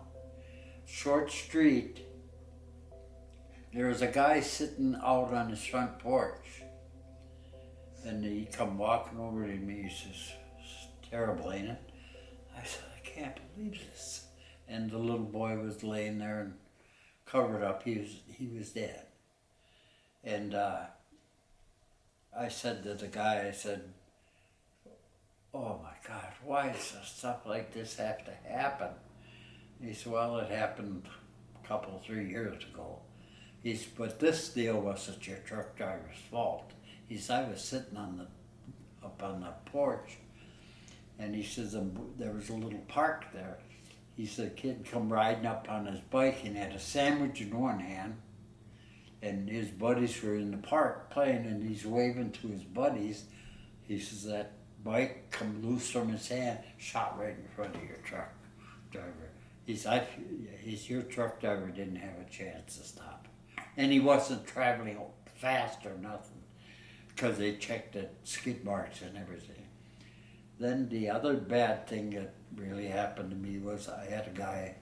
Short street. There was a guy sitting out on his front porch. And he come walking over to me, he says, it's terrible, ain't it? I said, I can't believe this. And the little boy was laying there and covered up, he was dead. And I said to the guy, I said, oh my God, why does stuff like this have to happen? He said, well, it happened a couple, 3 years ago. He said, but this deal wasn't your truck driver's fault. He said, I was sitting up on the porch, and he says, there was a little park there. He said, a kid come riding up on his bike and had a sandwich in one hand, and his buddies were in the park playing, and he's waving to his buddies. He says, that bike come loose from his hand, shot right in front of your truck driver. He said, your truck driver didn't have a chance to stop. And he wasn't traveling fast or nothing, because they checked the skid marks and everything. Then the other bad thing that really happened to me was I had a guy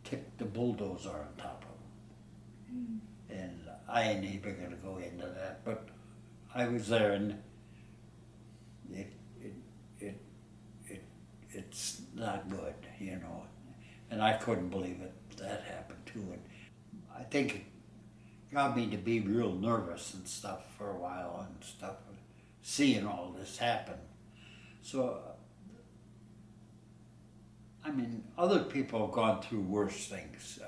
tip the bulldozer on top of him. And I ain't even gonna go into that, but I was there, and it's not good, you know. And I couldn't believe that happened too. And I think it got me to be real nervous and stuff for a while and stuff, seeing all this happen. So, I mean, other people have gone through worse things.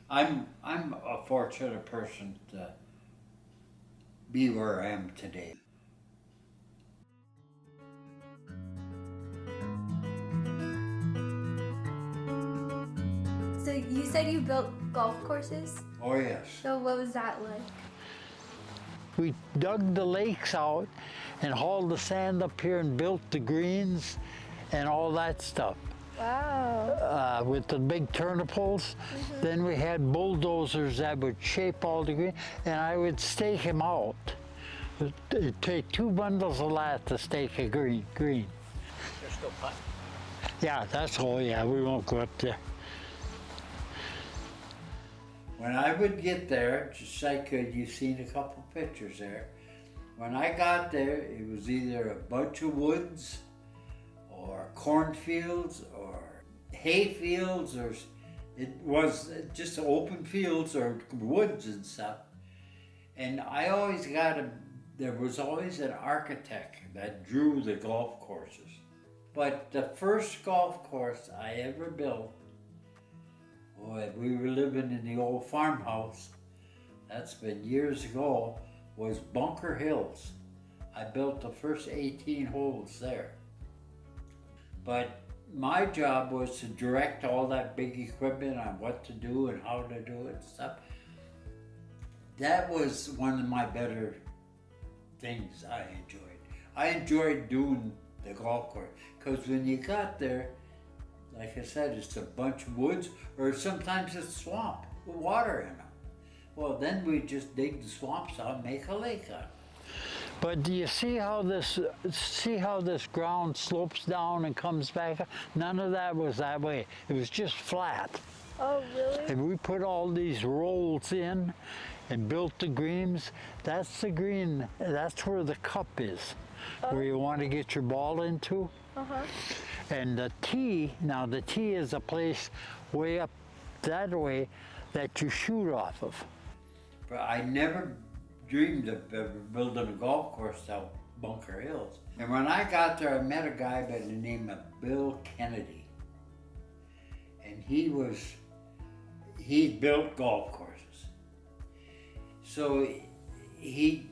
I'm a fortunate person to be where I am today. So you said you built golf courses? Oh yes. So what was that like? We dug the lakes out and hauled the sand up here and built the greens and all that stuff. Wow. With the big turniples. Then we had bulldozers that would shape all the green, and I would stake them out. It'd take 2 bundles of that to stake a green. They're still putting. Yeah, that's all, yeah, we won't go up there. When I would get there, just like you've seen a couple pictures there, when I got there, it was either a bunch of woods or cornfields or hay fields, or it was just open fields or woods and stuff. And I always there was always an architect that drew the golf courses. But the first golf course I ever built, boy, we were living in the old farmhouse, that's been years ago, was Bunker Hills. I built the first 18 holes there. But my job was to direct all that big equipment on what to do and how to do it and stuff. That was one of my better things I enjoyed. I enjoyed doing the golf course because when you got there, like I said, it's a bunch of woods or sometimes it's swamp with water in them. Well, then we just dig the swamps out and make a lake out of it. But do you see how this ground slopes down and comes back up? None of that was that way. It was just flat. Oh, really? And we put all these rolls in and built the greens. That's the green. That's where the cup is, where you want to get your ball into. And the tee, now the tee is a place way up that way that you shoot off of. But I never dreamed of building a golf course down Bunker Hills. And when I got there, I met a guy by the name of Bill Kennedy. And he built golf courses. So he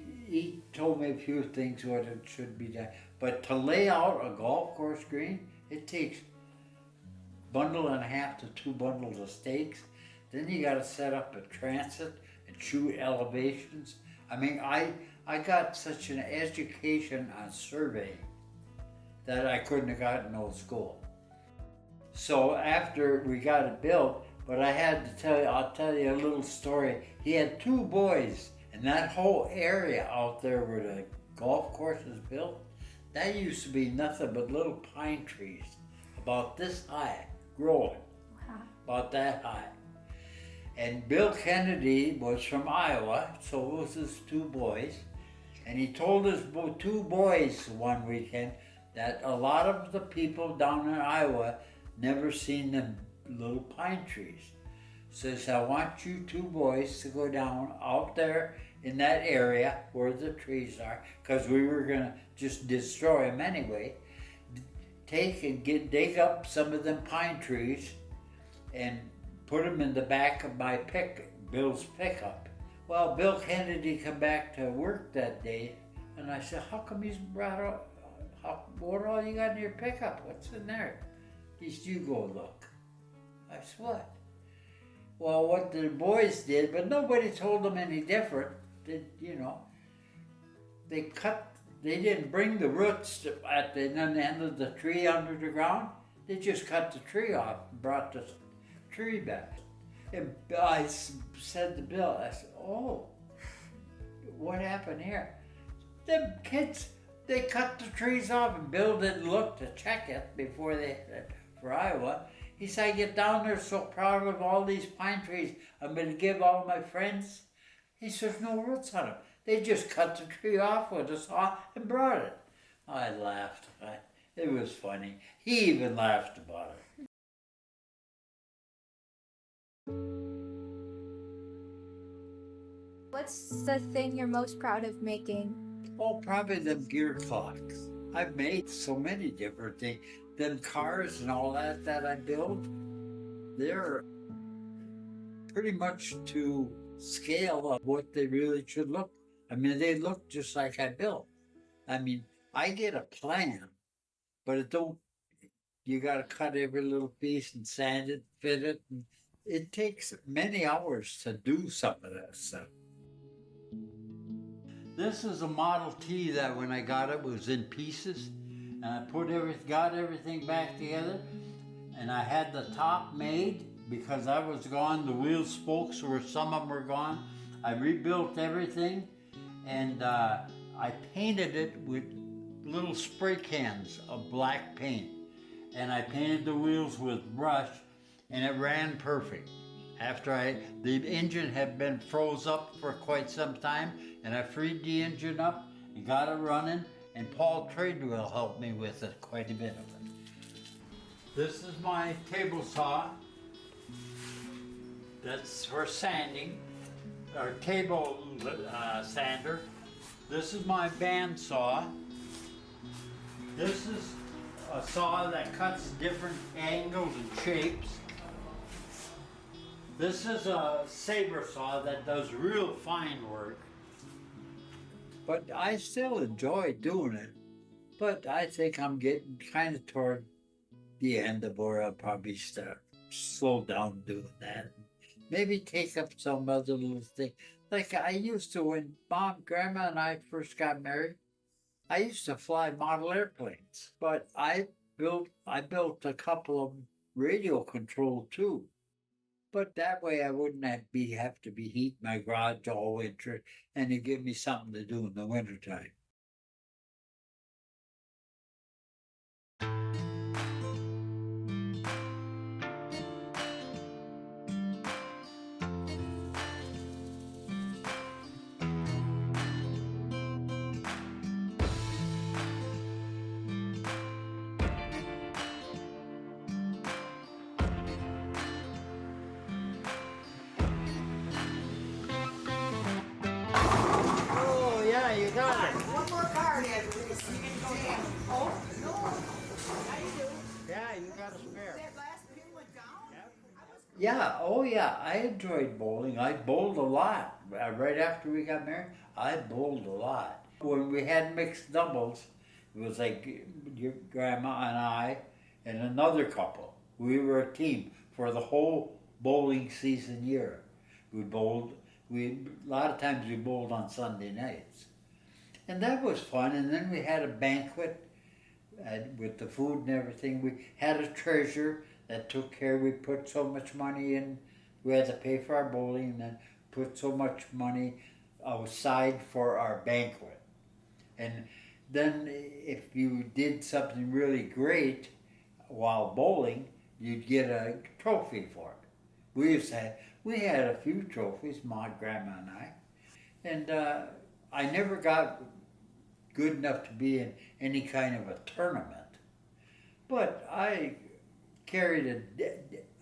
told me a few things what it should be done. But to lay out a golf course green, it takes a bundle and a half to 2 bundles of stakes. Then you got to set up a transit and shoot elevations. I mean, I got such an education on surveying that I couldn't have gotten no school. So after we got it built, but I'll tell you a little story. He had 2 boys, and that whole area out there where the golf course is built, that used to be nothing but little pine trees, about this high, growing, about that high. And Bill Kennedy was from Iowa, so was his 2 boys. And he told his 2 boys one weekend that a lot of the people down in Iowa never seen them little pine trees. Says, I want you 2 boys to go down out there in that area where the trees are, because we were gonna just destroy them anyway. Take and dig up some of them pine trees and put them in the back of my Bill's pickup. Well, Bill Kennedy come back to work that day, and I said, how come he's brought up, what all you got in your pickup? What's in there? He said, you go look. I said, what? Well, what the boys did, but nobody told them any different. They didn't bring the roots at the end of the tree under the ground. They just cut the tree off and brought the tree back. And I said to Bill, I said, oh, what happened here? Them kids, they cut the trees off, and Bill didn't look to check it before for Iowa. He said, I get down there so proud of all these pine trees. I'm going to give all my friends. He says, no roots on them. They just cut the tree off with a saw and brought it. I laughed. It was funny. He even laughed about it. What's the thing you're most proud of making? Oh, probably them gear clocks. I've made so many different things. Them cars and all that I build, they're pretty much to scale of what they really should look. I mean, they look just like I built. I mean, I get a plan, but it don't, you gotta cut every little piece and sand it, fit it. And it takes many hours to do some of that stuff. This is a Model T that when I got it was in pieces, and I got everything back together, and I had the top made because I was gone. The wheel spokes some of them were gone. I rebuilt everything, and I painted it with little spray cans of black paint, and I painted the wheels with brush, and it ran perfect. After the engine had been froze up for quite some time, and I freed the engine up and got it running, and Paul Tradewell helped me with it, quite a bit of it. This is my table saw. That's for sanding, or table sander. This is my band saw. This is a saw that cuts different angles and shapes. This is a saber saw that does real fine work. But I still enjoy doing it. But I think I'm getting kind of toward the end of where I'll probably start slow down doing that. Maybe take up some other little thing. Like I used to when Mom, Grandma, and I first got married. I used to fly model airplanes, but I built a couple of radio control too. But that way I wouldn't have to be heating my garage all winter, and it give me something to do in the wintertime. Oh yeah, you got it. One more card, Andrew. Oh, no. How you do? Yeah, you got a spare. That last pin went down? Yeah, oh yeah, I enjoyed bowling. I bowled a lot. Right after we got married, I bowled a lot. When we had mixed doubles, it was like your grandma and I and another couple. We were a team for the whole bowling season year. We bowled, a lot of times we bowled on Sunday nights. And that was fun. And then we had a banquet with the food and everything. We had a treasurer that took care. We put so much money in. We had to pay for our bowling and then put so much money aside for our banquet. And then if you did something really great while bowling, you'd get a trophy for it. We had a few trophies, my grandma and I. And I never got good enough to be in any kind of a tournament. But I carried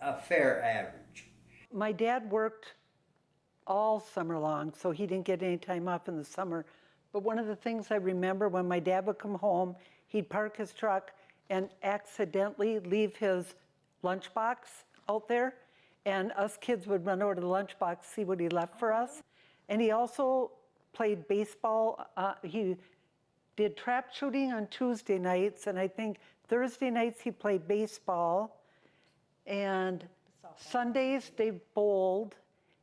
a fair average. My dad worked all summer long, so he didn't get any time off in the summer. But one of the things I remember when my dad would come home, he'd park his truck and accidentally leave his lunchbox out there. And us kids would run over to the lunchbox, see what he left for us. And he also played baseball. He did trap shooting on Tuesday nights, and I think Thursday nights he played baseball. And Sundays they bowled,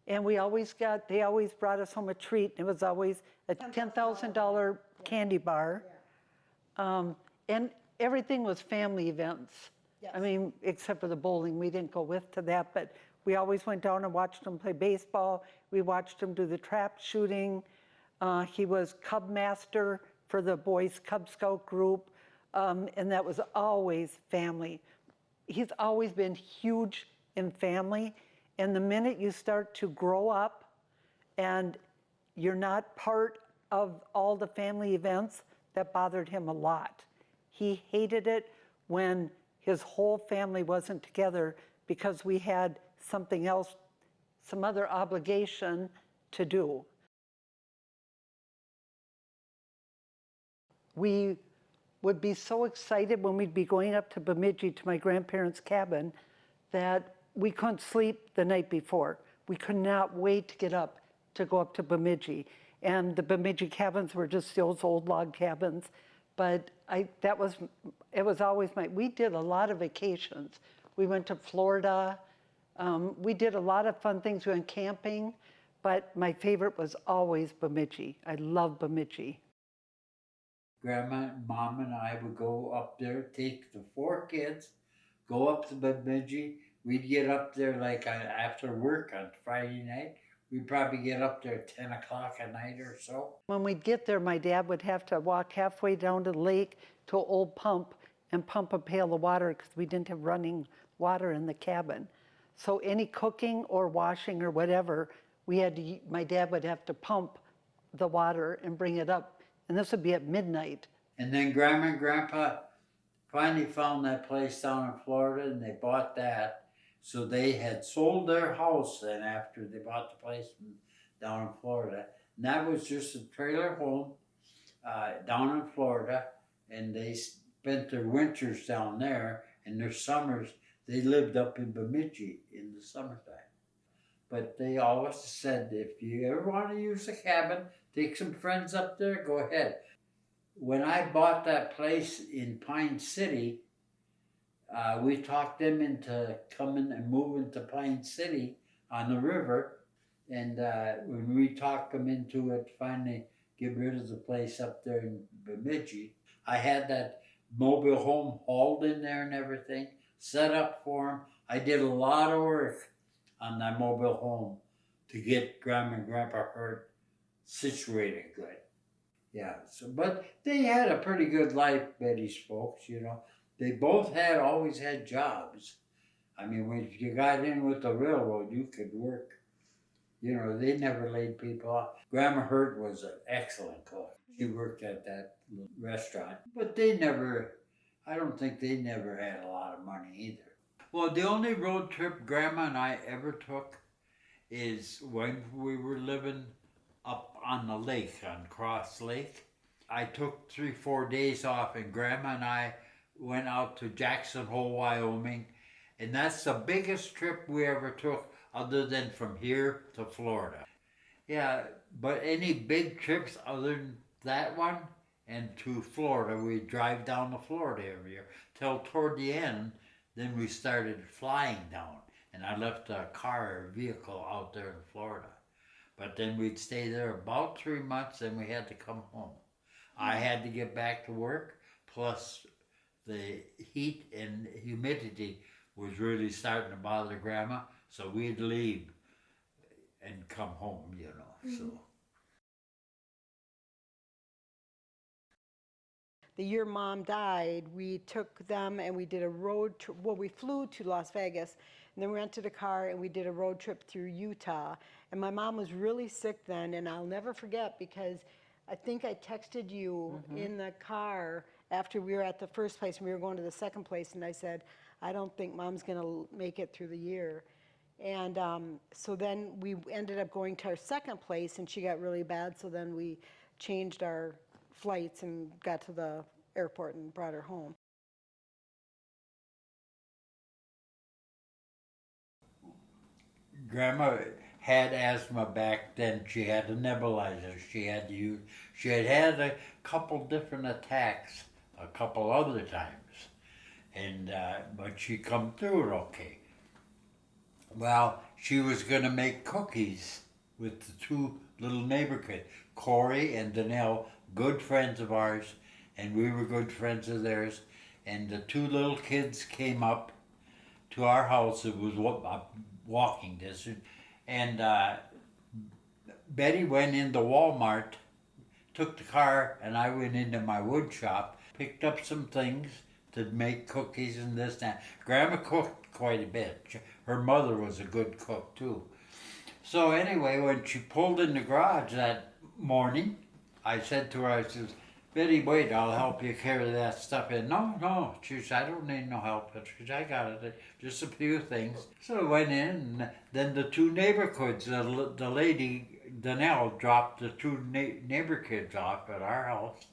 and they always brought us home a treat. It was always a $10,000 candy bar. And everything was family events. Yes. I mean, except for the bowling, we didn't go with to that, but we always went down and watched him play baseball. We watched him do the trap shooting. He was Cub Master for the boys' Cub Scout group, and that was always family. He's always been huge in family, and the minute you start to grow up and you're not part of all the family events, that bothered him a lot. He hated it when his whole family wasn't together because we had something else, some other obligation to do. We would be so excited when we'd be going up to Bemidji to my grandparents' cabin that we couldn't sleep the night before. We could not wait to get up to go up to Bemidji. And the Bemidji cabins were just those old log cabins. But it was always we did a lot of vacations. We went to Florida. We did a lot of fun things. We went camping. But my favorite was always Bemidji. I love Bemidji. Grandma, Mom, and I would go up there, take the 4 kids, go up to Bemidji. We'd get up there like after work on Friday night. We'd probably get up there at 10 o'clock at night or so. When we'd get there, my dad would have to walk halfway down to the lake to an old pump and pump a pail of water because we didn't have running water in the cabin. So any cooking or washing or whatever, my dad would have to pump the water and bring it up. And this would be at midnight. And then Grandma and Grandpa finally found that place down in Florida, and they bought that. So they had sold their house then after they bought the place down in Florida. And that was just a trailer home down in Florida. And they spent their winters down there, and their summers, they lived up in Bemidji in the summertime. But they always said, if you ever want to use the cabin, take some friends up there, go ahead. When I bought that place in Pine City, We talked them into coming and moving to Pine City on the river. And when we talked them into it, finally get rid of the place up there in Bemidji, I had that mobile home hauled in there and everything, set up for them. I did a lot of work on that mobile home to get Grandma and Grandpa Hurt situated good. Yeah, so, but they had a pretty good life, Betty's folks, you know. They both always had jobs. I mean, when you got in with the railroad, you could work. You know, they never laid people off. Grandma Hurt was an excellent cook. She worked at that restaurant. But I don't think they never had a lot of money either. Well, the only road trip Grandma and I ever took is when we were living up on the lake, on Cross Lake. I took 3-4 days off, and Grandma and I went out to Jackson Hole, Wyoming, and that's the biggest trip we ever took other than from here to Florida. Yeah, but any big trips other than that one and to Florida, we drive down to Florida every year. Till toward the end, then we started flying down, and I left a vehicle out there in Florida. But then we'd stay there about 3 months, and we had to come home. I had to get back to work, plus the heat and humidity was really starting to bother Grandma, so we'd leave and come home, you know, so. The year Mom died, we took them and we did a road trip. Well, we flew to Las Vegas, and then we rented a car and we did a road trip through Utah. And my mom was really sick then, and I'll never forget because I think I texted you in the car after we were at the first place and we were going to the second place, and I said, I don't think Mom's gonna make it through the year. And so then we ended up going to our second place, and she got really bad, so then we changed our flights and got to the airport and brought her home. Grandma had asthma back then. She had a nebulizer. She had a couple different attacks a couple other times, and but she come through it okay. Well, she was gonna make cookies with the two little neighbor kids, Corey and Danelle, good friends of ours, and we were good friends of theirs. And the two little kids came up to our house. It was a walking distance, and Betty went into Walmart, took the car, and I went into my wood shop, picked up some things to make cookies and this and that. Grandma cooked quite a bit. Her mother was a good cook too. So anyway, when she pulled in the garage that morning, I said to her, I said, Betty, wait, I'll help you carry that stuff in. No, she said, I don't need no help. She said, I got it, just a few things. So I went in, and then the two neighbor kids, the lady, Danelle, dropped the two neighbor kids off at our house.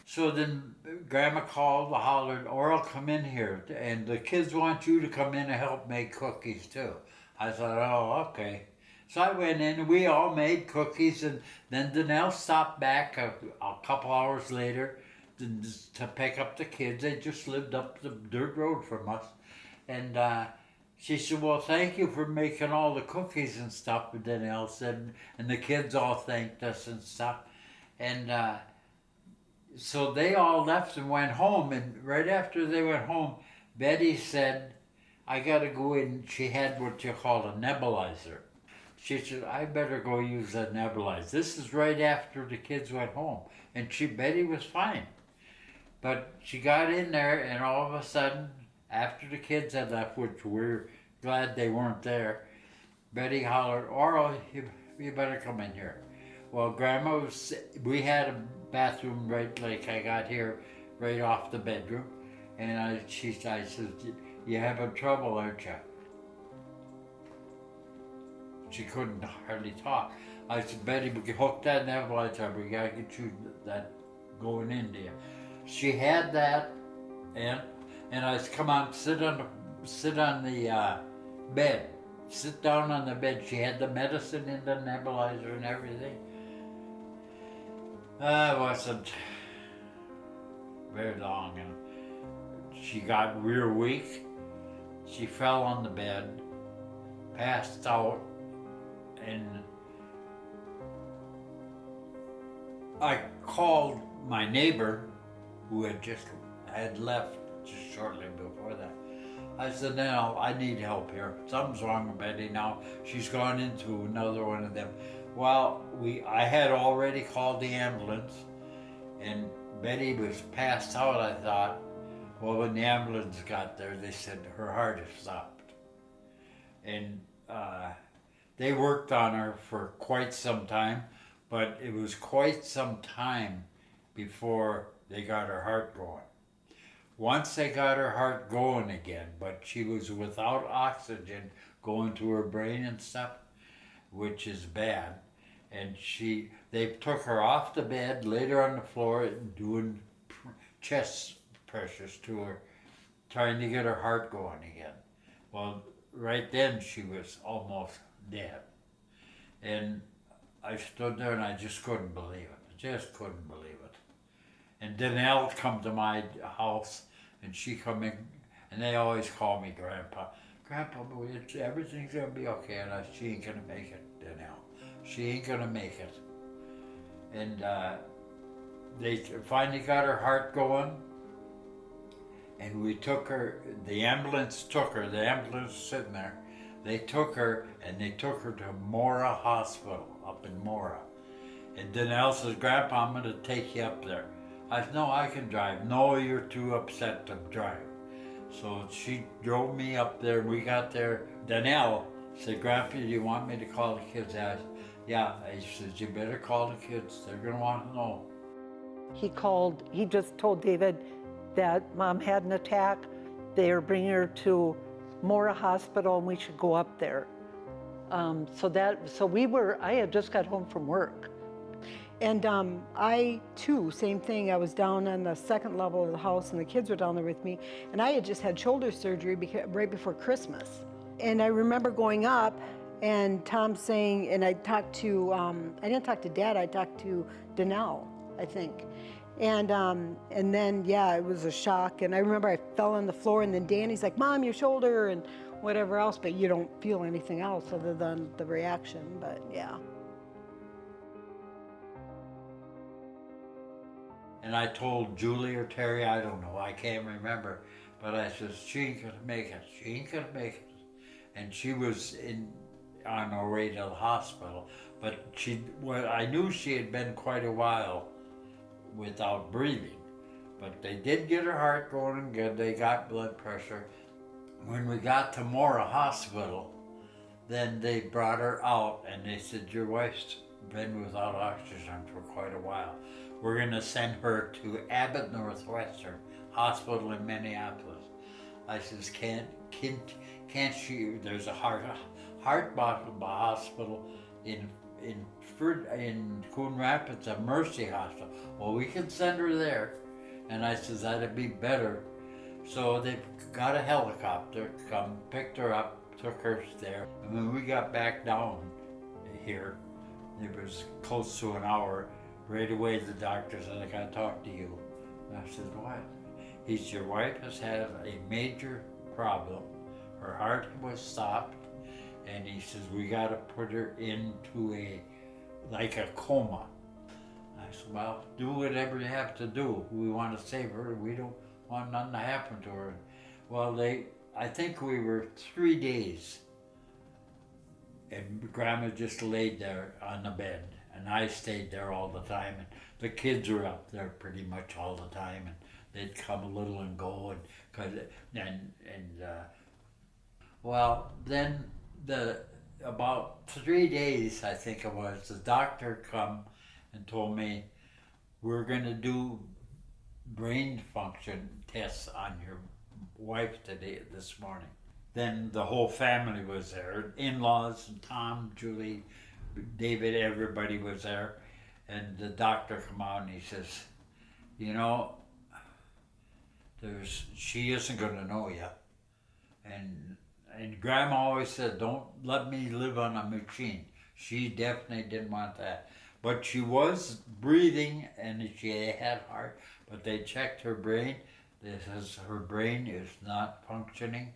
So then Grandma called, hollered, Oral, come in here, and the kids want you to come in and help make cookies too. I thought, oh, okay. So I went in and we all made cookies, and then Danelle stopped back a couple hours later to pick up the kids. They just lived up the dirt road from us. And she said, well, thank you for making all the cookies and stuff, Danelle said, and the kids all thanked us and stuff. And so they all left and went home, and right after they went home, Betty said, I gotta go in. She had what you call a nebulizer. She said, I better go use that nebulizer. This is right after the kids went home. And Betty was fine. But she got in there, and all of a sudden, after the kids had left, which we're glad they weren't there, Betty hollered, Oral, you better come in here. Well, Grandma we had a bathroom right like I got here, right off the bedroom. And I said, you having trouble, aren't you? She couldn't hardly talk. I said, Betty, we can hook that nebulizer. We gotta get you that going in there. She had that, and I said, come on, sit on the bed. Sit down on the bed. She had the medicine in the nebulizer and everything. It wasn't very long, and she got real weak. She fell on the bed, passed out, and I called my neighbor who had left just shortly before that. I said, "Now I need help here. Something's wrong with Betty now. She's gone into another one of them." Well, I had already called the ambulance, and Betty was passed out, I thought. Well, when the ambulance got there, they said her heart had stopped. And they worked on her for quite some time, but it was quite some time before they got her heart going. Once they got her heart going again, but she was without oxygen going to her brain and stuff, which is bad. And they took her off the bed, laid her on the floor, doing chest pressures to her, trying to get her heart going again. Well, right then she was almost dead. And I stood there and I just couldn't believe it. I just couldn't believe it. And Danelle come to my house, and she come in, and they always call me Grandpa. Grandpa, everything's gonna be okay. And she ain't gonna make it, Danelle. She ain't gonna make it. And they finally got her heart going, and we took her. The ambulance took her. The ambulance was sitting there. They took her, and they took her to Mora Hospital up in Mora. And Danelle says, "Grandpa, I'm gonna take you up there." I said, "No, I can drive." "No, you're too upset to drive." So she drove me up there. We got there. Danelle said, "Grandpa, do you want me to call the kids?" I said, "Yeah." He says, "You better call the kids. They're gonna want to know." He just told David that Mom had an attack. They are bringing her to Mora Hospital and we should go up there. I had just got home from work. And I too, same thing. I was down on the second level of the house and the kids were down there with me. And I had just had shoulder surgery right before Christmas. And I remember going up and Tom saying, and I talked to, I didn't talk to Dad, I talked to Danelle, I think. And then, yeah, it was a shock. And I remember I fell on the floor and then Danny's like, "Mom, your shoulder," and whatever else, but you don't feel anything else other than the reaction, but yeah. And I told Julie or Terry, I don't know, I can't remember, but I said, "She ain't gonna make it, she ain't gonna make it." And she was on her way to the hospital, but I knew she had been quite a while without breathing, but they did get her heart going good, they got blood pressure. When we got to Mora Hospital, then they brought her out and they said, "Your wife's been without oxygen for quite a while. We're gonna send her to Abbott Northwestern Hospital in Minneapolis." I says, can't she, there's a heart hospital in Coon Rapids, a Mercy Hospital. "Well, we can send her there." And I says, "That'd be better." So they got a helicopter, picked her up, took her there. And when we got back down here, it was close to an hour. Right away, the doctor said, "I gotta talk to you." And I said, "What?" He said, "Your wife has had a major problem. Her heart was stopped." And he says, "We gotta put her into a coma." I said, "Well, do whatever you have to do. We want to save her. We don't want nothing to happen to her." Well, I think we were 3 days, and Grandma just laid there on the bed, and I stayed there all the time, and the kids were up there pretty much all the time, and they'd come a little and go, well, then about 3 days, I think it was, the doctor come and told me, "We're gonna do brain function tests on your wife this morning." Then the whole family was there, in-laws, and Tom, Julie, David, everybody was there. And the doctor come out and he says, "You know, she isn't gonna know you." And Grandma always said, "Don't let me live on a machine." She definitely didn't want that. But she was breathing and she had heart, but they checked her brain They says her brain is not functioning.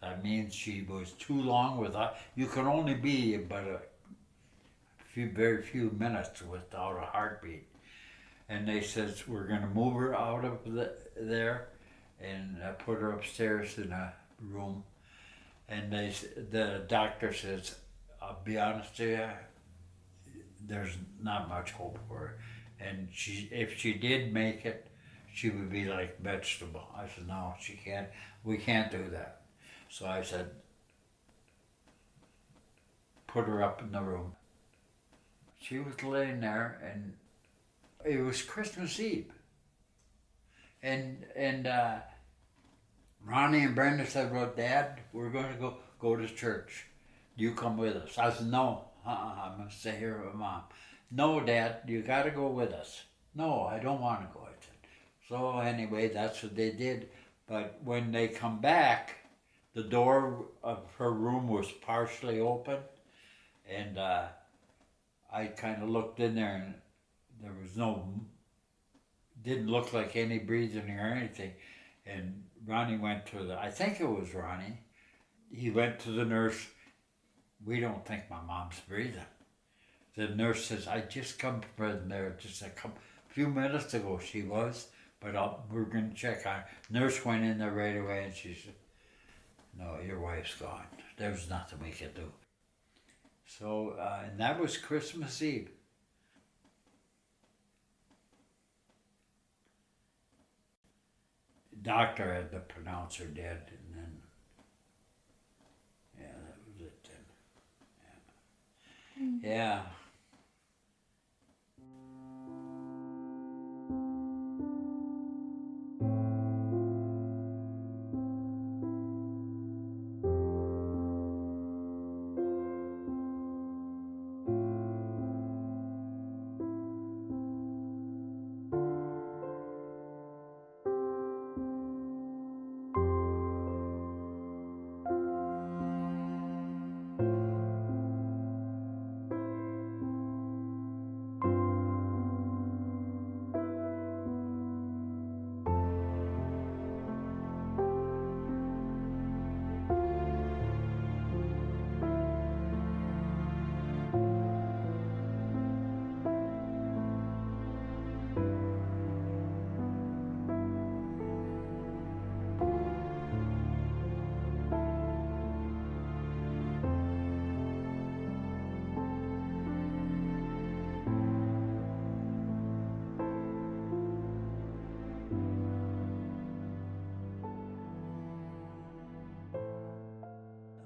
That means she was too long without, you can only be about very few minutes without a heartbeat. And they says, we're gonna move her out of there and put her upstairs in a room. And the doctor says, I'll be honest with you, there's not much hope for her. And if she did make it, she would be like vegetable. I said, no, she can't, we can't do that. So I said, put her up in the room. She was laying there, and it was Christmas Eve. And Ronnie and Brenda said, well, Dad, we're going to go to church. You come with us. I said, no, I'm going to stay here with Mom. No, Dad, you got to go with us. No, I don't want to go. I said. So anyway, that's what they did. But when they come back, the door of her room was partially open. And I kind of looked in there, and there was didn't look like any breathing or anything. And Ronnie went to I think it was Ronnie, he went to the nurse. We don't think my mom's breathing. The nurse says, I just come from there just a few minutes ago. She was, but we're going to check on her. Nurse went in there right away, and she said, no, your wife's gone. There's nothing we can do. So, and that was Christmas Eve. The doctor had to pronounce her dead, and then, yeah, that was it then. Yeah. Yeah.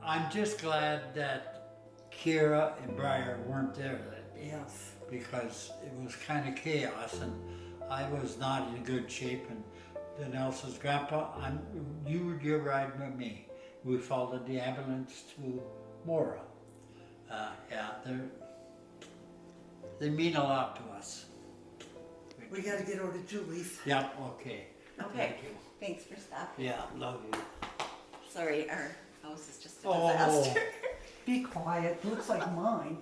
I'm just glad that Kira and Briar weren't there that day. Yes. Because it was kind of chaos, and I was not in good shape. And then Elsa's grandpa, you're riding with me. We followed the ambulance to Mora. Yeah, they mean a lot to us. We gotta get over to Julie's. Yeah, okay. Okay. Thank you. Thanks for stopping. Yeah, love you. Sorry, our house is just a Oh. disaster. Be quiet, looks like mine.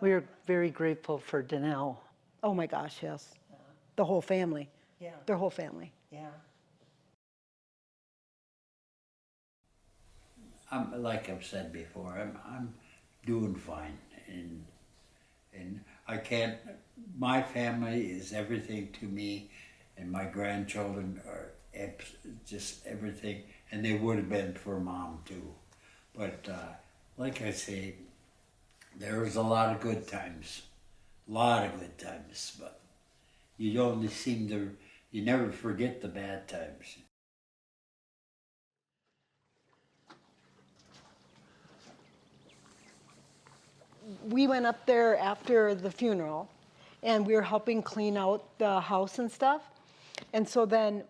We are very grateful for Danelle. Oh my gosh, yes. The whole family, Yeah. their whole family. Yeah. Like I've said before, I'm doing fine, and I can't. My family is everything to me, and my grandchildren are just everything, and they would have been for Mom too. But like I say, there was a lot of good times, but you only you never forget the bad times. We went up there after the funeral, and we were helping clean out the house and stuff. And so then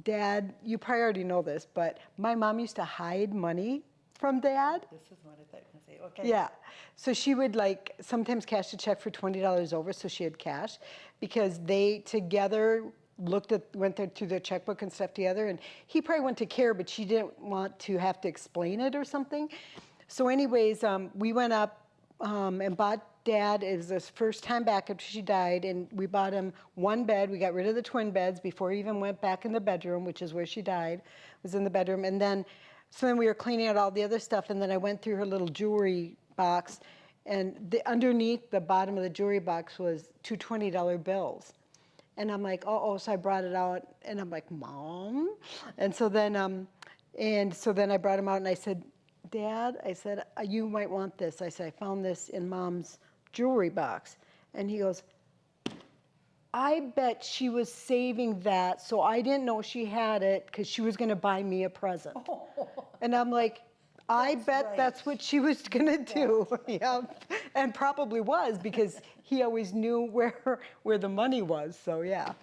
Dad, you probably already know this, but my mom used to hide money from Dad. This is what I thought you were going to say. Okay. Yeah. So she would like sometimes cash a check for $20 over, so she had cash, because they together went there to their checkbook and stuff together, and he probably went to care, but she didn't want to have to explain it or something. So anyways, we went up and bought Dad, it was his first time back after she died, and we bought him one bed. We got rid of the twin beds before he even went back in the bedroom, which is where she died, was in the bedroom. And then, so then we were cleaning out all the other stuff, and then I went through her little jewelry box, and underneath the bottom of the jewelry box was two $20 bills. And I'm like, oh, so I brought it out, and I'm like, Mom? And so then I brought him out, and I said, Dad, I said, you might want this. I said, I found this in Mom's jewelry box. And he goes, I bet she was saving that, so I didn't know she had it because she was going to buy me a present. And I'm like, I bet that's what she was going to do. Yeah. And probably was, because he always knew where the money was, so yeah.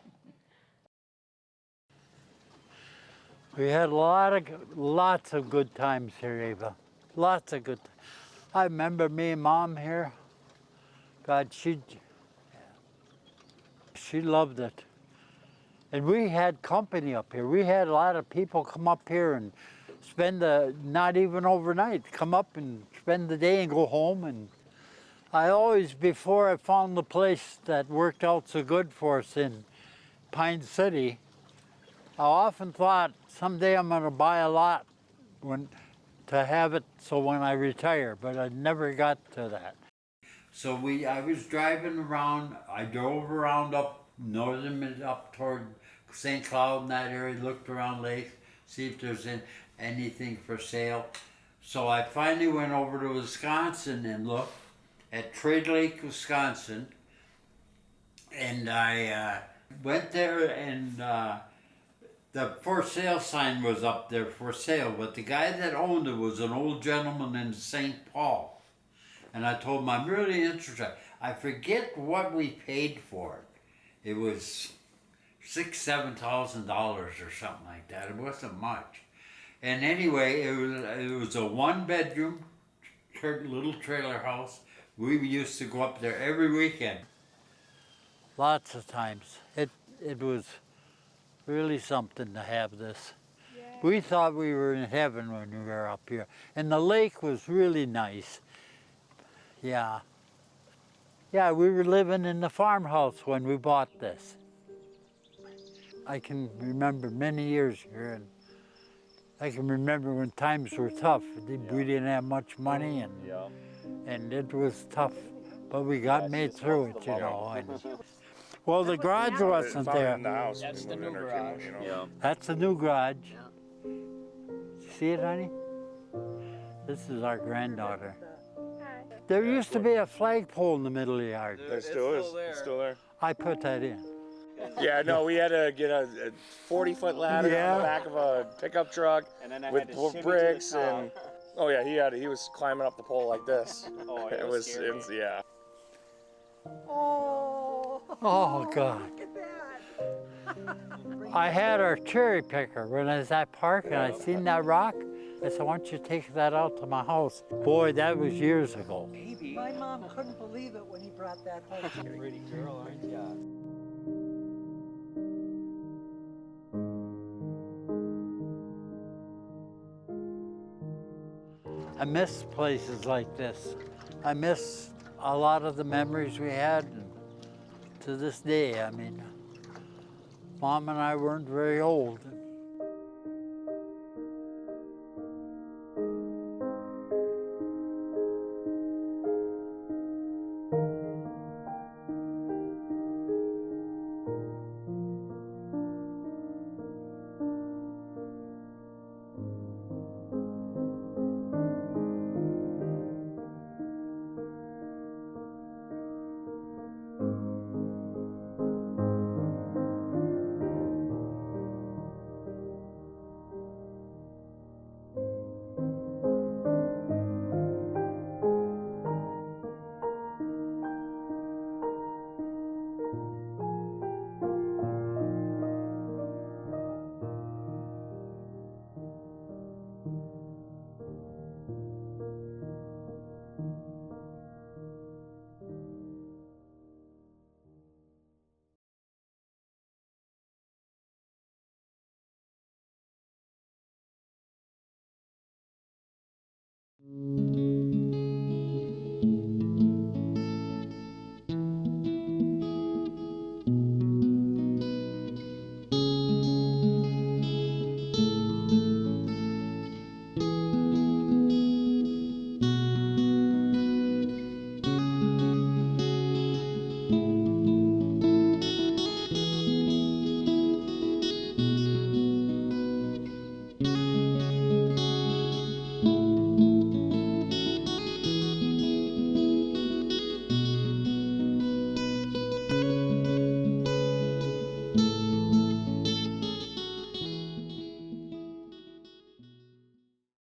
We had lots of good times here, Ava. Lots of good. I remember me and Mom here. God, she loved it. And we had company up here. We had a lot of people come up here and spend not even overnight, come up and spend the day and go home. And I always, before I found the place that worked out so good for us in Pine City, I often thought someday I'm going to buy a lot to have it so when I retire, but I never got to that. So I was driving around. I drove around up northern, up toward St. Cloud and that area, looked around lakes, see if there's anything for sale. So I finally went over to Wisconsin and looked at Trade Lake, Wisconsin, and I went there, and the for sale sign was up there for sale, but the guy that owned it was an old gentleman in St. Paul. And I told him, I'm really interested. I forget what we paid for it. It was $7,000 or something like that. It wasn't much. And anyway, it was a one-bedroom little trailer house. We used to go up there every weekend. Lots of times. It was really something to have this. Yeah. We thought we were in heaven when we were up here. And the lake was really nice. Yeah. Yeah, we were living in the farmhouse when we bought this. I can remember many years here, and I can remember when times were tough. We didn't have much money, and it was tough, but we made through it, you know. And, well, the garage wasn't there. That's the new garage. Yeah. That's the new garage. See it, honey? This is our granddaughter. There used to be a flagpole in the middle of the yard. There still is. It's still there. I put that in. Yeah, no, we had to get a 40-foot ladder on the back of a pickup truck with bricks and. Oh yeah, he was climbing up the pole like this. Oh, it was yeah. Oh God. I had our cherry picker when I was at park and I seen that rock. I said, why don't you take that out to my house? Boy, that was years ago. My mom couldn't believe it when he brought that home. Pretty girl, aren't you? I miss places like this. I miss a lot of the memories we had, and to this day. I mean, Mom and I weren't very old.